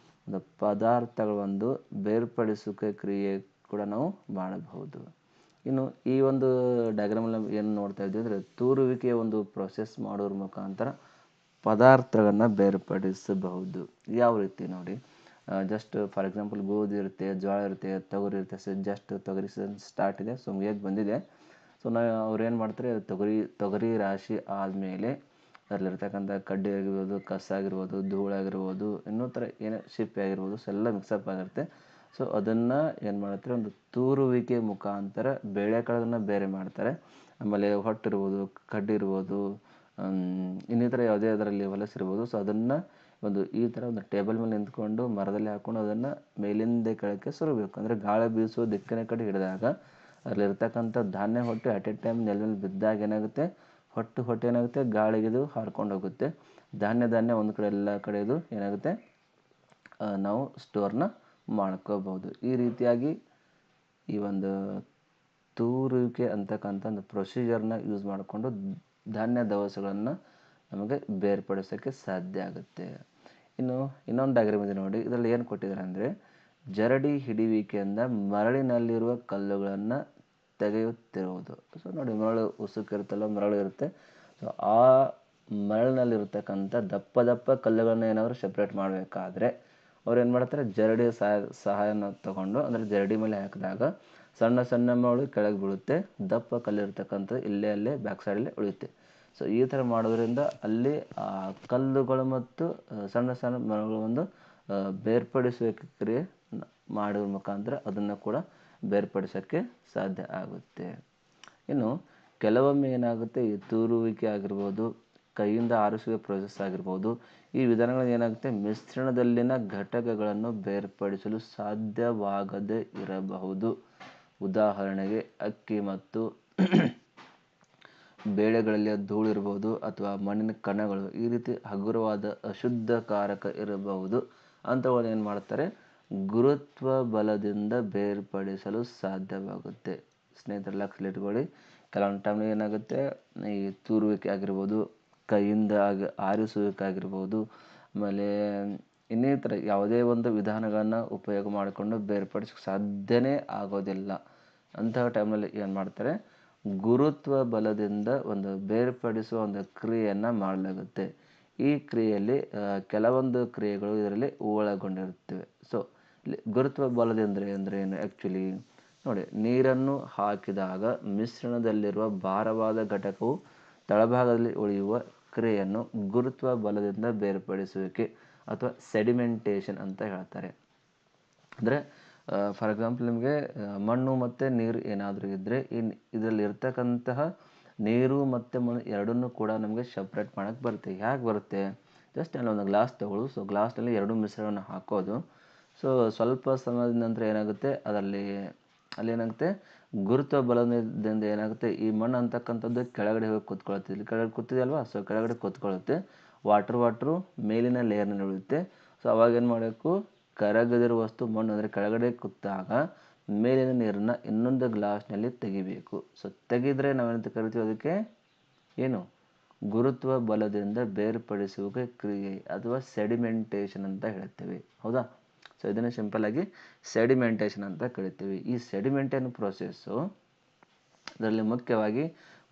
ಒಂದು ಪದಾರ್ಥಗಳ ಒಂದು ಬೇರ್ಪಡಿಸುವಿಕೆ ಕ್ರಿಯೆ ಕೂಡ ನಾವು ಮಾಡಬಹುದು. ಇನ್ನು ಈ ಒಂದು ಡಯಾಗ್ರಾಮಲ್ಲಿ ನಾವು ಏನು ನೋಡ್ತಾ ಇದ್ದೀವಿ ಅಂದರೆ, ತೂರುವಿಕೆಯ ಒಂದು ಪ್ರೊಸೆಸ್ ಮಾಡೋದ್ರ ಮುಖಾಂತರ ಪದಾರ್ಥಗಳನ್ನು ಬೇರ್ಪಡಿಸಬಹುದು. ಯಾವ ರೀತಿ ನೋಡಿ, ಜಸ್ಟ್ ಫಾರ್ ಎಕ್ಸಾಂಪಲ್ ಗೋಧಿ ಇರುತ್ತೆ, ಜೋಳ ಇರುತ್ತೆ, ತೊಗರಿ ಇರುತ್ತೆ. ಜಸ್ಟ್ ತೊಗರಿ ಸೀಸನ್ ಸ್ಟಾರ್ಟ್ ಇದೆ, ಸೊ ಮುಗಿಯೋಕ್ಕೆ ಬಂದಿದೆ. ಸೊ ಅವ್ರು ಏನು ಮಾಡ್ತಾರೆ, ತೊಗರಿ ರಾಶಿ ಆದಮೇಲೆ ಅದರಲ್ಲಿರ್ತಕ್ಕಂಥ ಕಡ್ಡಿ ಆಗಿರ್ಬೋದು, ಕಸ ಆಗಿರ್ಬೋದು, ಧೂಳಾಗಿರ್ಬೋದು, ಇನ್ನೂ ಥರ ಏನೇ ಸಿಪ್ಪೆ ಆಗಿರ್ಬೋದು, ಸೊ ಎಲ್ಲ ಮಿಕ್ಸಪ್ ಆಗಿರುತ್ತೆ. ಸೊ ಅದನ್ನು ಏನು ಮಾಡ್ತಾರೆ, ಒಂದು ತೂರುವಿಕೆ ಮುಖಾಂತರ ಬೇಳೆಕಾಳನ್ನು ಬೇರೆ ಮಾಡ್ತಾರೆ. ಆಮೇಲೆ ಹೊಟ್ಟಿರ್ಬೋದು, ಕಡ್ಡಿ ಇರ್ಬೋದು, ಇನ್ನಿತರ ಯಾವುದೇ ಅದರಲ್ಲಿ ಹೊಲಸಿರ್ಬೋದು. ಸೊ ಅದನ್ನು ಒಂದು ಈ ಥರ ಒಂದು ಟೇಬಲ್ ಮೇಲೆ ನಿಂತ್ಕೊಂಡು ಮರದಲ್ಲಿ ಹಾಕ್ಕೊಂಡು ಅದನ್ನು ಮೇಲಿಂದ ಕೆಳಕ್ಕೆ ಸುರಬೇಕು. ಅಂದರೆ ಗಾಳಿ ಬೀಸುವ ದಿಕ್ಕಿನ ಕಡೆ ಹಿಡಿದಾಗ ಅದರಲ್ಲಿರ್ತಕ್ಕಂಥ ಧಾನ್ಯ ಹೊಟ್ಟು ಅಟ್ ಎ ಟೈಮ್ ನೆಲ ಮೇಲೆ ಬಿದ್ದಾಗ ಏನಾಗುತ್ತೆ, ಹೊಟ್ಟೆ ಏನಾಗುತ್ತೆ, ಗಾಳಿಗಿದು ಹಾರ್ಕೊಂಡು ಹೋಗುತ್ತೆ. ಧಾನ್ಯ ಒಂದು ಕಡೆ ಎಲ್ಲ ಕಡೆ ಇದು ಏನಾಗುತ್ತೆ, ನಾವು ಸ್ಟೋರ್ನ ಮಾಡ್ಕೋಬಹುದು. ಈ ರೀತಿಯಾಗಿ ಈ ಒಂದು ತೂರುವಿಕೆ ಅಂತಕ್ಕಂಥ ಒಂದು ಪ್ರೊಸೀಜರ್ನ ಯೂಸ್ ಮಾಡಿಕೊಂಡು ಧಾನ್ಯ ದವಸಗಳನ್ನು ನಮಗೆ ಬೇರ್ಪಡಿಸೋಕ್ಕೆ ಸಾಧ್ಯ ಆಗುತ್ತೆ. ಇನ್ನು ಇನ್ನೊಂದು ಡಯಾಗ್ರಾಮ್ ಇದೆ ನೋಡಿ, ಇದರಲ್ಲಿ ಏನು ಕೊಟ್ಟಿದ್ದಾರೆ ಅಂದರೆ, ಜರಡಿ ಹಿಡಿಯುವಿಕೆಯಿಂದ ಮರಳಿನಲ್ಲಿರುವ ಕಲ್ಲುಗಳನ್ನು ತೆಗೆಯುತ್ತಿರುವುದು. ಸೊ ನೋಡಿ, ಮರಳು ಉಸುಕಿರುತ್ತಲ್ಲ, ಮರಳು ಇರುತ್ತೆ. ಸೊ ಆ ಮರಳಿನಲ್ಲಿರ್ತಕ್ಕಂಥ ದಪ್ಪ ಕಲ್ಲುಗಳನ್ನ ಏನಾದರೂ ಸೆಪ್ರೇಟ್ ಮಾಡಬೇಕಾದ್ರೆ ಅವ್ರು ಏನು ಮಾಡ್ತಾರೆ, ಜರಡಿ ಸಹಾಯನ ತಗೊಂಡು, ಅಂದರೆ ಜರಡಿ ಮೇಲೆ ಹಾಕಿದಾಗ ಸಣ್ಣ ಮರಳು ಕೆಳಗೆ ಬೀಳುತ್ತೆ, ದಪ್ಪ ಕಲ್ಲಿರ್ತಕ್ಕಂಥ ಅಲ್ಲೇ ಬ್ಯಾಕ್ ಸೈಡಲ್ಲೇ ಉಳಿಯುತ್ತೆ. ಸೊ ಈ ಥರ ಮಾಡೋದ್ರಿಂದ ಅಲ್ಲಿ ಕಲ್ಲುಗಳು ಮತ್ತು ಸಣ್ಣ ಮರಗಳು ಒಂದು ಬೇರ್ಪಡಿಸುವಿಕೆ ಕ್ರಿಯೆ ಮಾಡುವ ಮುಖಾಂತರ ಅದನ್ನು ಕೂಡ ಬೇರ್ಪಡಿಸೋಕ್ಕೆ ಸಾಧ್ಯ ಆಗುತ್ತೆ. ಇನ್ನು ಕೆಲವೊಮ್ಮೆ ಏನಾಗುತ್ತೆ, ಈ ತೂರುವಿಕೆ ಆಗಿರ್ಬೋದು, ಕೈಯಿಂದ ಆರಿಸುವ ಪ್ರೊಸೆಸ್ ಆಗಿರ್ಬೋದು, ಈ ವಿಧಾನಗಳು ಏನಾಗುತ್ತೆ, ಮಿಶ್ರಣದಲ್ಲಿನ ಘಟಕಗಳನ್ನು ಬೇರ್ಪಡಿಸಲು ಸಾಧ್ಯವಾಗದೇ ಇರಬಹುದು. ಉದಾಹರಣೆಗೆ ಅಕ್ಕಿ ಮತ್ತು ಬೇಳೆಗಳಲ್ಲಿ ಧೂಳಿರ್ಬೋದು ಅಥವಾ ಮಣ್ಣಿನ ಕಣಗಳು, ಈ ರೀತಿ ಹಗುರವಾದ ಅಶುದ್ಧಕಾರಕ ಇರಬಹುದು. ಅಂಥವುಗಳು ಏನು ಮಾಡ್ತಾರೆ, ಗುರುತ್ವ ಬಲದಿಂದ ಬೇರ್ಪಡಿಸಲು ಸಾಧ್ಯವಾಗುತ್ತೆ. ಸ್ನೇಹಿತರೆ ಲಕ್ಷ ಇಟ್ಕೊಳ್ಳಿ, ಕೆಲವೊಂದು ಟೈಮ್ ಏನಾಗುತ್ತೆ, ಈ ತೂರುವಿಕೆ ಆಗಿರ್ಬೋದು, ಕೈಯಿಂದ ಆರಿಸುವಿಕೆ ಆಗಿರ್ಬೋದು, ಆಮೇಲೆ ಇನ್ನಿತರ ಯಾವುದೇ ಒಂದು ವಿಧಾನಗಳನ್ನು ಉಪಯೋಗ ಮಾಡಿಕೊಂಡು ಬೇರ್ಪಡಿಸೋಕ್ಕೆ ಸಾಧ್ಯನೇ ಆಗೋದಿಲ್ಲ. ಅಂತಹ ಟೈಮಲ್ಲಿ ಏನು ಮಾಡ್ತಾರೆ, ಗುರುತ್ವ ಬಲದಿಂದ ಒಂದು ಬೇರ್ಪಡಿಸುವ ಒಂದು ಕ್ರಿಯೆಯನ್ನು ಮಾಡಲಾಗುತ್ತೆ. ಈ ಕ್ರಿಯೆಯಲ್ಲಿ ಕೆಲವೊಂದು ಕ್ರಿಯೆಗಳು ಇದರಲ್ಲಿ ಒಳಗೊಂಡಿರುತ್ತವೆ. ಸೊ ಇಲ್ಲಿ ಗುರುತ್ವ ಬಲದಿಂದ ಅಂದರೆ ಏನು, ಆ್ಯಕ್ಚುಲಿ ನೋಡಿ, ನೀರನ್ನು ಹಾಕಿದಾಗ ಮಿಶ್ರಣದಲ್ಲಿರುವ ಭಾರವಾದ ಘಟಕವು ತಳಭಾಗದಲ್ಲಿ ಉಳಿಯುವ ಕ್ರಿಯೆಯನ್ನು ಗುರುತ್ವ ಬಲದಿಂದ ಬೇರ್ಪಡಿಸುವಿಕೆ ಅಥವಾ ಸೆಡಿಮೆಂಟೇಷನ್ ಅಂತ ಹೇಳ್ತಾರೆ. ಅಂದರೆ ಫಾರ್ ಎಕ್ಸಾಂಪಲ್ ನಿಮಗೆ ಮಣ್ಣು ಮತ್ತು ನೀರು ಏನಾದರೂ ಇದ್ದರೆ ಇದರಲ್ಲಿ ಇರ್ತಕ್ಕಂತಹ ನೀರು ಮತ್ತು ಮಣ್ಣು ಎರಡನ್ನೂ ಕೂಡ ನಮಗೆ ಸಪ್ರೇಟ್ ಮಾಡೋಕ್ಕೆ ಬರುತ್ತೆ. ಹೇಗೆ ಬರುತ್ತೆ, ಜಸ್ಟ್ ಅಲ್ಲಿ ಒಂದು ಗ್ಲಾಸ್ ತೊಗೊಳ್ಳೋದು. ಸೊ ಗ್ಲಾಸ್ನಲ್ಲಿ ಎರಡು ಮಿಶ್ರಣವನ್ನು ಹಾಕೋದು. ಸೊ ಸ್ವಲ್ಪ ಸಮಯದ ನಂತರ ಏನಾಗುತ್ತೆ, ಅಲ್ಲೇನಾಗುತ್ತೆ, ಗುರುತ್ವ ಬಲದಿಂದ ಏನಾಗುತ್ತೆ, ಈ ಮಣ್ಣು ಅಂತಕ್ಕಂಥದ್ದು ಕೆಳಗಡೆ ಹೋಗಿ ಕೂತ್ಕೊಳ್ಳುತ್ತೆ. ಇಲ್ಲಿ ಕೆಳಗಡೆ ಕೂತಿದೆ ಅಲ್ವಾ, ಸೊ ಕೆಳಗಡೆ ಕೂತ್ಕೊಳ್ಳುತ್ತೆ. ವಾಟ್ರು ಮೇಲಿನ ಲೇಯರ್ನಲ್ಲಿ ಉಳಿಯುತ್ತೆ. ಸೊ ಅವಾಗ ಏನು ಮಾಡಬೇಕು, ಕರಗದಿರೋ ವಸ್ತು ಮಣ್ಣು ಅಂದರೆ ಕೆಳಗಡೆ ಕೂತಾಗ ಮೇಲಿನ ನೀರನ್ನು ಇನ್ನೊಂದು ಗ್ಲಾಸ್ನಲ್ಲಿ ತೆಗಿಬೇಕು. ಸೊ ತೆಗೆದ್ರೆ ನಾವೇನಂತ ಕರಿತೀವಿ, ಅದಕ್ಕೆ ಏನು, ಗುರುತ್ವ ಬಲದಿಂದ ಬೇರ್ಪಡಿಸುವಿಕೆ ಕ್ರಿಯೆ ಅಥವಾ ಸೆಡಿಮೆಂಟೇಷನ್ ಅಂತ ಹೇಳ್ತೀವಿ. ಹೌದಾ. ಸೊ ಇದನ್ನು ಸಿಂಪಲ್ ಆಗಿ ಸೆಡಿಮೆಂಟೇಷನ್ ಅಂತ ಕರಿತೀವಿ. ಈ ಸೆಡಿಮೆಂಟೇಷನ್ ಪ್ರೊಸೆಸ್ಸು ಅದರಲ್ಲಿ ಮುಖ್ಯವಾಗಿ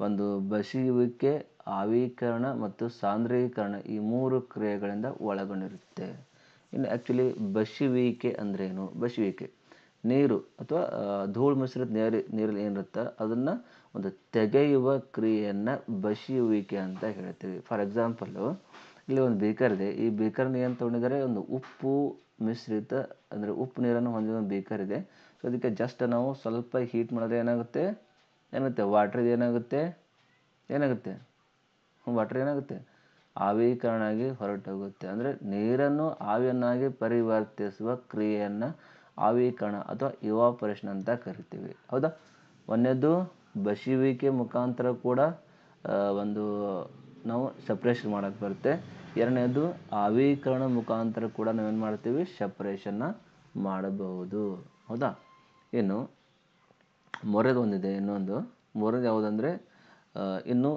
ಒಂದು ಬಸಿಯುವಿಕೆ, ಆವಿಕರಣ ಮತ್ತು ಸಾಂದ್ರೀಕರಣ, ಈ ಮೂರು ಕ್ರಿಯೆಗಳಿಂದ ಒಳಗೊಂಡಿರುತ್ತೆ. ಇನ್ನು ಆ್ಯಕ್ಚುಲಿ ಬಸಿಯುವಿಕೆ ಅಂದ್ರೇನು, ಬಸಿಯುವಿಕೆ ನೀರು ಅಥವಾ ಧೂಳು ಮಿಶ್ರಿತ ನೀರಲ್ಲಿ ಏನಿರುತ್ತೆ ಅದನ್ನು ಒಂದು ತೆಗೆಯುವ ಕ್ರಿಯೆಯನ್ನು ಬಸಿಯುವಿಕೆ ಅಂತ ಹೇಳ್ತೀವಿ. ಫಾರ್ ಎಕ್ಸಾಂಪಲ್ಲು ಇಲ್ಲಿ ಒಂದು ಬೀಕರ್ ಇದೆ. ಈ ಬೀಕರ್ನ ಏನು ತೊಗೊಂಡಿದ್ದಾರೆ, ಒಂದು ಉಪ್ಪು ಮಿಶ್ರಿತ ಅಂದರೆ ಉಪ್ಪು ನೀರನ್ನು ಹೊಂದಿದ ಒಂದು ಬೀಕರ್ ಇದೆ. ಸೊ ಅದಕ್ಕೆ ಜಸ್ಟ್ ನಾವು ಸ್ವಲ್ಪ ಹೀಟ್ ಮಾಡಿದ್ರೆ ಏನಾಗುತ್ತೆ, ವಾಟ್ರ್ ಏನಾಗುತ್ತೆ, ವಾಟ್ರ್ ಏನಾಗುತ್ತೆ, ಆವಿಕರಣ ಆಗಿ ಹೊರಟೋಗುತ್ತೆ. ಅಂದರೆ ನೀರನ್ನು ಆವಿಯನ್ನಾಗಿ ಪರಿವರ್ತಿಸುವ ಕ್ರಿಯೆಯನ್ನು ಆವಿಕರಣ ಅಥವಾ ಇವಾಪರೇಷನ್ ಅಂತ ಕರಿತೀವಿ. ಹೌದಾ. ಒಂದನೇದು ಬಸಿಯುವಿಕೆ ಮುಖಾಂತರ ಕೂಡ ಒಂದು ನಾವು ಸಪ್ರೇಷನ್ ಮಾಡೋಕ್ಕೆ ಬರುತ್ತೆ. ಎರಡನೇದು ಆವಿಕರಣ ಮುಖಾಂತರ ಕೂಡ ನಾವೇನು ಮಾಡ್ತೀವಿ, ಸಪ್ರೇಷನ್ನ ಮಾಡಬಹುದು. ಹೌದಾ. ಇನ್ನು ಮೂರನೇದು ಒಂದಿದೆ, ಮೂರನೇದು ಯಾವುದಂದರೆ, ಇನ್ನು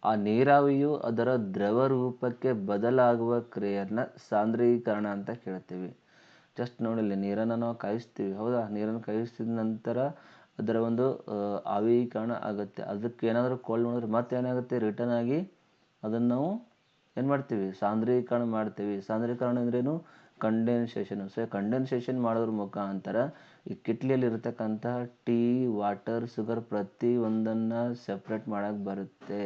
ಆ ನೀರಾವಿಯು ಅದರ ದ್ರವ ರೂಪಕ್ಕೆ ಬದಲಾಗುವ ಕ್ರಿಯೆಯನ್ನು ಸಾಂದ್ರೀಕರಣ ಅಂತ ಕೇಳ್ತೀವಿ. ಜಸ್ಟ್ ನೋಡಿಲ್ಲಿ ನೀರನ್ನು ನಾವು ಕಾಯಿಸ್ತೀವಿ. ಹೌದಾ. ನೀರನ್ನು ಕಾಯಿಸಿದ ನಂತರ ಅದರ ಒಂದು ಆವಿಕರಣ ಆಗುತ್ತೆ. ಅದಕ್ಕೆ ಏನಾದರೂ ಕೋಲ್ಡ್ ಮಾಡಿದ್ರೆ ಮತ್ತೆ ಏನಾಗುತ್ತೆ, ರಿಟರ್ನ್ ಆಗಿ ಅದನ್ನು ನಾವು ಏನು ಮಾಡ್ತೀವಿ, ಸಾಂದ್ರೀಕರಣ ಮಾಡ್ತೀವಿ. ಸಾಂದ್ರೀಕರಣ ಅಂದ್ರೇನು, ಕಂಡೆನ್ಸೇಷನ್. ಸೊ ಕಂಡೆನ್ಸೇಷನ್ ಮಾಡೋದ್ರ ಮುಖಾಂತರ ಈ ಕಿಟ್ಲಿಯಲ್ಲಿ ಇರತಕ್ಕಂಥ ಟೀ, ವಾಟರ್, ಶುಗರ್ ಪ್ರತಿ ಒಂದನ್ನು ಸೆಪ್ರೇಟ್ ಮಾಡೋಕ್ಕೆ ಬರುತ್ತೆ.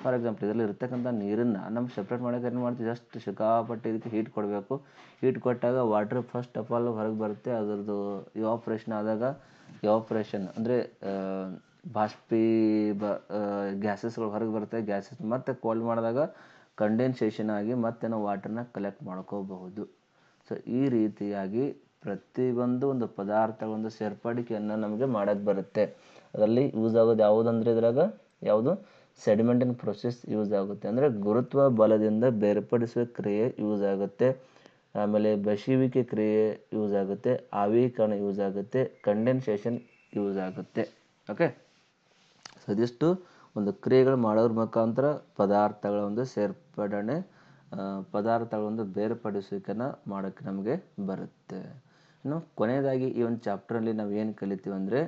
ಫಾರ್ ಎಕ್ಸಾಂಪಲ್ ಇದರಲ್ಲಿ ಇರ್ತಕ್ಕಂಥ ನೀರನ್ನು ನಮ್ಗೆ ಸೆಪ್ರೇಟ್ ಮಾಡೋಕೆ ಏನು ಮಾಡ್ತೀವಿ, ಜಸ್ಟ್ ಸಿಕ್ಕಾಪಟ್ಟೆ ಇದಕ್ಕೆ ಹೀಟ್ ಕೊಡಬೇಕು. ಹೀಟ್ ಕೊಟ್ಟಾಗ ವಾಟರ್ ಫಸ್ಟ್ ಆಫ್ ಆಲ್ ಹೊರಗೆ ಬರುತ್ತೆ. ಅದರದ್ದು ಇವಾಪ್ರೇಷನ್ ಆದಾಗ, ಇವಾಪ್ರೇಷನ್ ಅಂದರೆ ಗ್ಯಾಸಸ್ಗಳು ಹೊರಗೆ ಬರುತ್ತೆ. ಗ್ಯಾಸಸ್ ಮತ್ತೆ ಕೋಲ್ಡ್ ಮಾಡಿದಾಗ ಕಂಡೆನ್ಸೇಷನ್ ಆಗಿ ಮತ್ತೆ ನಾವು ವಾಟರ್ನ ಕಲೆಕ್ಟ್ ಮಾಡ್ಕೋಬಹುದು. ಸೊ ಈ ರೀತಿಯಾಗಿ ಪ್ರತಿಯೊಂದು ಒಂದು ಪದಾರ್ಥಗಳ ಸೇರ್ಪಡಿಕೆಯನ್ನು ನಮಗೆ ಮಾಡೋಕ್ಕೆ ಬರುತ್ತೆ. ಅದರಲ್ಲಿ ಯೂಸ್ ಆಗೋದು ಯಾವುದಂದ್ರೆ ಇದ್ರಾಗ ಯಾವುದು ಸೆಡಿಮೆಂಟಿನ ಪ್ರೊಸೆಸ್ ಯೂಸ್ ಆಗುತ್ತೆ. ಅಂದರೆ ಗುರುತ್ವ ಬಲದಿಂದ ಬೇರ್ಪಡಿಸುವ ಕ್ರಿಯೆ ಯೂಸ್ ಆಗುತ್ತೆ. ಆಮೇಲೆ ಬಸಿಯುವಿಕೆ ಕ್ರಿಯೆ ಯೂಸ್ ಆಗುತ್ತೆ. ಆವಿಕರಣ ಯೂಸ್ ಆಗುತ್ತೆ. ಕಂಡೆನ್ಸೇಷನ್ ಯೂಸ್ ಆಗುತ್ತೆ. ಓಕೆ, ಸೊ ಇದಿಷ್ಟು ಒಂದು ಕ್ರಿಯೆಗಳು ಮಾಡೋದ್ರ ಮುಖಾಂತರ ಪದಾರ್ಥಗಳ ಒಂದು ಸೇರ್ಪಡಣೆ, ಪದಾರ್ಥಗಳ ಒಂದು ಬೇರ್ಪಡಿಸುವಿಕೆನ ಮಾಡೋಕ್ಕೆ ನಮಗೆ ಬರುತ್ತೆ. ಇನ್ನು ಕೊನೆಯದಾಗಿ ಈ ಒಂದು ಚಾಪ್ಟ್ರಲ್ಲಿ ನಾವು ಏನು ಕಲಿತೀವಿ ಅಂದರೆ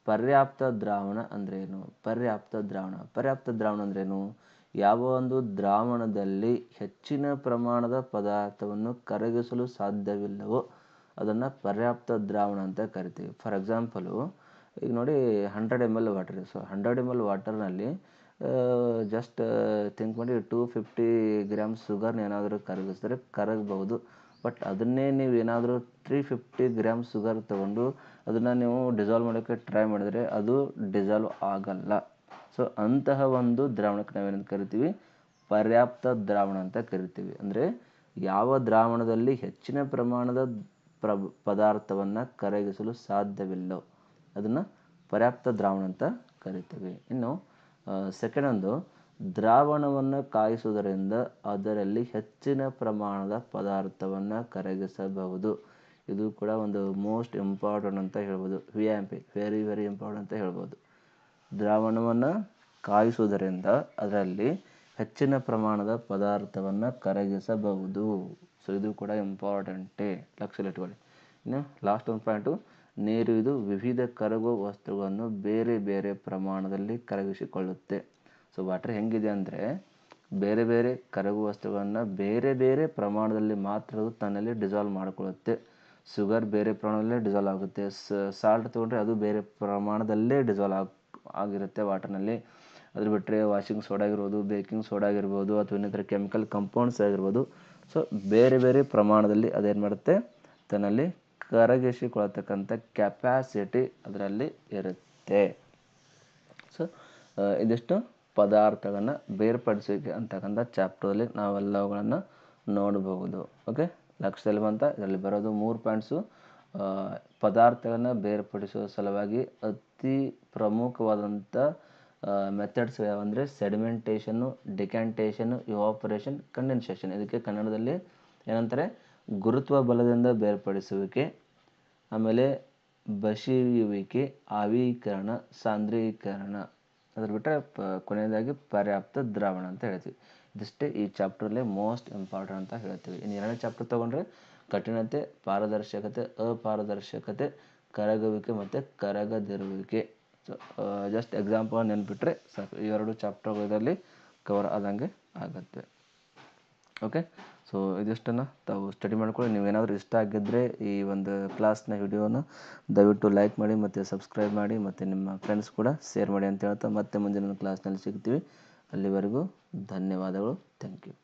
ಪರ್ಯಾಪ್ತ ದ್ರಾವಣ ಅಂದ್ರೇನು. ಪರ್ಯಾಪ್ತ ದ್ರಾವಣ ಅಂದ್ರೇನು, ಯಾವ ಒಂದು ದ್ರಾವಣದಲ್ಲಿ ಹೆಚ್ಚಿನ ಪ್ರಮಾಣದ ಪದಾರ್ಥವನ್ನು ಕರಗಿಸಲು ಸಾಧ್ಯವಿಲ್ಲವೋ ಅದನ್ನು ಪರ್ಯಾಪ್ತ ದ್ರಾವಣ ಅಂತ ಕರಿತೀವಿ. ಫಾರ್ ಎಕ್ಸಾಂಪಲು ಈಗ ನೋಡಿ 100 ml ವಾಟರ್. ಸೊ 100 ml ವಾಟರ್ನಲ್ಲಿ ಜಸ್ಟ್ ಥಿಂಕ್ ಮಾಡಿ 250 ಗ್ರಾಮ್ಸ್ ಶುಗರ್ನ ಏನಾದರೂ ಕರಗಿಸಿದ್ರೆ ಕರಗಬಹುದು. ಬಟ್ ಅದನ್ನೇ ನೀವು ಏನಾದರೂ 350 ಗ್ರಾಮ್ ಶುಗರ್ ತೊಗೊಂಡು ಅದನ್ನು ನೀವು ಡಿಸಾಲ್ವ್ ಮಾಡೋಕ್ಕೆ ಟ್ರೈ ಮಾಡಿದ್ರೆ ಅದು ಡಿಸಾಲ್ವ್ ಆಗಲ್ಲ. ಸೊ ಅಂತಹ ಒಂದು ದ್ರಾವಣಕ್ಕೆ ನಾವೇನಂತ ಕರಿತೀವಿ, ಪರ್ಯಾಪ್ತ ದ್ರಾವಣ ಅಂತ ಕರಿತೀವಿ. ಅಂದರೆ ಯಾವ ದ್ರಾವಣದಲ್ಲಿ ಹೆಚ್ಚಿನ ಪ್ರಮಾಣದ ಪದಾರ್ಥವನ್ನು ಕರಗಿಸಲು ಸಾಧ್ಯವಿಲ್ಲೋ ಅದನ್ನು ಪರ್ಯಾಪ್ತ ದ್ರಾವಣ ಅಂತ ಕರಿತೀವಿ. ಇನ್ನು ಸೆಕೆಂಡ್ ಒಂದು, ದ್ರಾವಣವನ್ನು ಕಾಯಿಸುವುದರಿಂದ ಅದರಲ್ಲಿ ಹೆಚ್ಚಿನ ಪ್ರಮಾಣದ ಪದಾರ್ಥವನ್ನು ಕರಗಿಸಬಹುದು. ಇದು ಕೂಡ ಒಂದು ಮೋಸ್ಟ್ ಇಂಪಾರ್ಟೆಂಟ್ ಅಂತ ಹೇಳ್ಬೋದು. VIP, ವೆರಿ ಇಂಪಾರ್ಟೆಂಟ್ ಅಂತ ಹೇಳ್ಬೋದು. ದ್ರಾವಣವನ್ನು ಕಾಯಿಸುವುದರಿಂದ ಅದರಲ್ಲಿ ಹೆಚ್ಚಿನ ಪ್ರಮಾಣದ ಪದಾರ್ಥವನ್ನು ಕರಗಿಸಬಹುದು. ಸೊ ಇದು ಕೂಡ ಇಂಪಾರ್ಟೆಂಟೇ, ಲಕ್ಷದಲ್ಲಿಟ್ಕೊಳ್ಳಿ. ಇನ್ನು ಲಾಸ್ಟ್ ಒಂದು ಪಾಯಿಂಟು, ನೀರು ಇದು ವಿವಿಧ ಕರಗುವ ವಸ್ತುಗಳನ್ನು ಬೇರೆ ಬೇರೆ ಪ್ರಮಾಣದಲ್ಲಿ ಕರಗಿಸಿಕೊಳ್ಳುತ್ತೆ. ಸೊ ವಾಟರ್ ಹೆಂಗಿದೆ ಅಂದರೆ ಬೇರೆ ಬೇರೆ ಕರಗುವ ವಸ್ತುಗಳನ್ನು ಬೇರೆ ಬೇರೆ ಪ್ರಮಾಣದಲ್ಲಿ ಮಾತ್ರ ಅದು ತನ್ನಲ್ಲಿ ಡಿಸಾಲ್ವ್ ಮಾಡಿಕೊಳ್ಳುತ್ತೆ. ಶುಗರ್ ಬೇರೆ ಪ್ರಮಾಣದಲ್ಲೇ ಡಿಸಾಲ್ವ್ ಆಗುತ್ತೆ. ಸಾಲ್ಟ್ ತೊಗೊಂಡ್ರೆ ಅದು ಬೇರೆ ಪ್ರಮಾಣದಲ್ಲೇ ಡಿಸಾಲ್ವ್ ಆಗಿರುತ್ತೆ ವಾಟರ್ನಲ್ಲಿ. ಅದ್ರ ಬಿಟ್ಟರೆ ವಾಷಿಂಗ್ ಸೋಡಾ ಆಗಿರ್ಬೋದು, ಬೇಕಿಂಗ್ ಸೋಡಾ ಆಗಿರ್ಬೋದು, ಅಥವಾ ಇನ್ನಿತರ ಕೆಮಿಕಲ್ ಕಂಪೌಂಡ್ಸ್ ಆಗಿರ್ಬೋದು. ಸೊ ಬೇರೆ ಬೇರೆ ಪ್ರಮಾಣದಲ್ಲಿ ಅದೇನು ಮಾಡುತ್ತೆ, ತನ್ನಲ್ಲಿ ಕರಗಿಸಿಕೊಳ್ಳತಕ್ಕಂಥ ಕೆಪ್ಯಾಸಿಟಿ ಅದರಲ್ಲಿ ಇರುತ್ತೆ. ಸೊ ಇದಿಷ್ಟು ಪದಾರ್ಥಗಳನ್ನು ಬೇರ್ಪಡಿಸುವಿಕೆ ಅಂತಕ್ಕಂಥ ಚಾಪ್ಟರಲ್ಲಿ ನಾವೆಲ್ಲವುಗಳನ್ನು ನೋಡಬಹುದು. ಓಕೆ, ಲಕ್ಷದಲ್ಲಿ ಬಂತ. ಇದರಲ್ಲಿ ಬರೋದು 3 ಪಾಯಿಂಟ್ಸು. ಪದಾರ್ಥಗಳನ್ನು ಬೇರ್ಪಡಿಸುವ ಸಲುವಾಗಿ ಅತಿ ಪ್ರಮುಖವಾದಂಥ ಮೆಥಡ್ಸ್ ಯಾವಂದರೆ ಸೆಡಿಮೆಂಟೇಷನ್ನು, ಡಿಕ್ಯಾಂಟೇಷನ್ನು, ಇವಾಪರೇಷನ್, ಕಂಡೆನ್ಸೇಷನ್. ಇದಕ್ಕೆ ಕನ್ನಡದಲ್ಲಿ ಏನಂತಾರೆ, ಗುರುತ್ವ ಬಲದಿಂದ ಬೇರ್ಪಡಿಸುವಿಕೆ, ಆಮೇಲೆ ಬಸಿಯುವಿಕೆ, ಆವಿಕರಣ, ಸಾಂದ್ರೀಕರಣ. ಅದ್ರ ಬಿಟ್ಟರೆ ಕೊನೆಯದಾಗಿ ಪರ್ಯಾಪ್ತ ದ್ರಾವಣ ಅಂತ ಹೇಳ್ತೀವಿ. ಇದಿಷ್ಟೇ ಈ ಚಾಪ್ಟ್ರಲ್ಲಿ ಮೋಸ್ಟ್ ಇಂಪಾರ್ಟೆಂಟ್ ಅಂತ ಹೇಳ್ತೀವಿ. ಇನ್ನು 2ನೇ ಚಾಪ್ಟರ್ ತೊಗೊಂಡ್ರೆ ಕಠಿಣತೆ, ಪಾರದರ್ಶಕತೆ, ಅಪಾರದರ್ಶಕತೆ, ಕರಗುವಿಕೆ ಮತ್ತು ಕರಗದಿರುವಿಕೆ. ಸೊ ಜಸ್ಟ್ ಎಕ್ಸಾಂಪಲ್ ನೆನ್ಪಿಟ್ರೆ ಸಾಕು, ಈ 2 ಚಾಪ್ಟರ್ಗಳಲ್ಲಿ ಕವರ್ ಆದಂಗೆ ಆಗುತ್ತೆ. ಓಕೆ, ಸೊ ಇದಿಷ್ಟನ್ನು ತಾವು ಸ್ಟಡಿ ಮಾಡ್ಕೊಳ್ಳಿ. ನೀವೇನಾದರೂ ಇಷ್ಟ ಆಗಿದ್ದರೆ ಈ ಒಂದು ಕ್ಲಾಸ್ನ ವಿಡಿಯೋನ ದಯವಿಟ್ಟು ಲೈಕ್ ಮಾಡಿ ಮತ್ತು ಸಬ್ಸ್ಕ್ರೈಬ್ ಮಾಡಿ ಮತ್ತು ನಿಮ್ಮ ಫ್ರೆಂಡ್ಸ್ ಕೂಡ ಶೇರ್ ಮಾಡಿ ಅಂತ ಹೇಳ್ತಾ ಮತ್ತೆ ಮುಂದಿನ ಕ್ಲಾಸ್ನಲ್ಲಿ ಸಿಗ್ತೀವಿ. ಅಲ್ಲಿವರೆಗೂ ಧನ್ಯವಾದಗಳು. Thank you.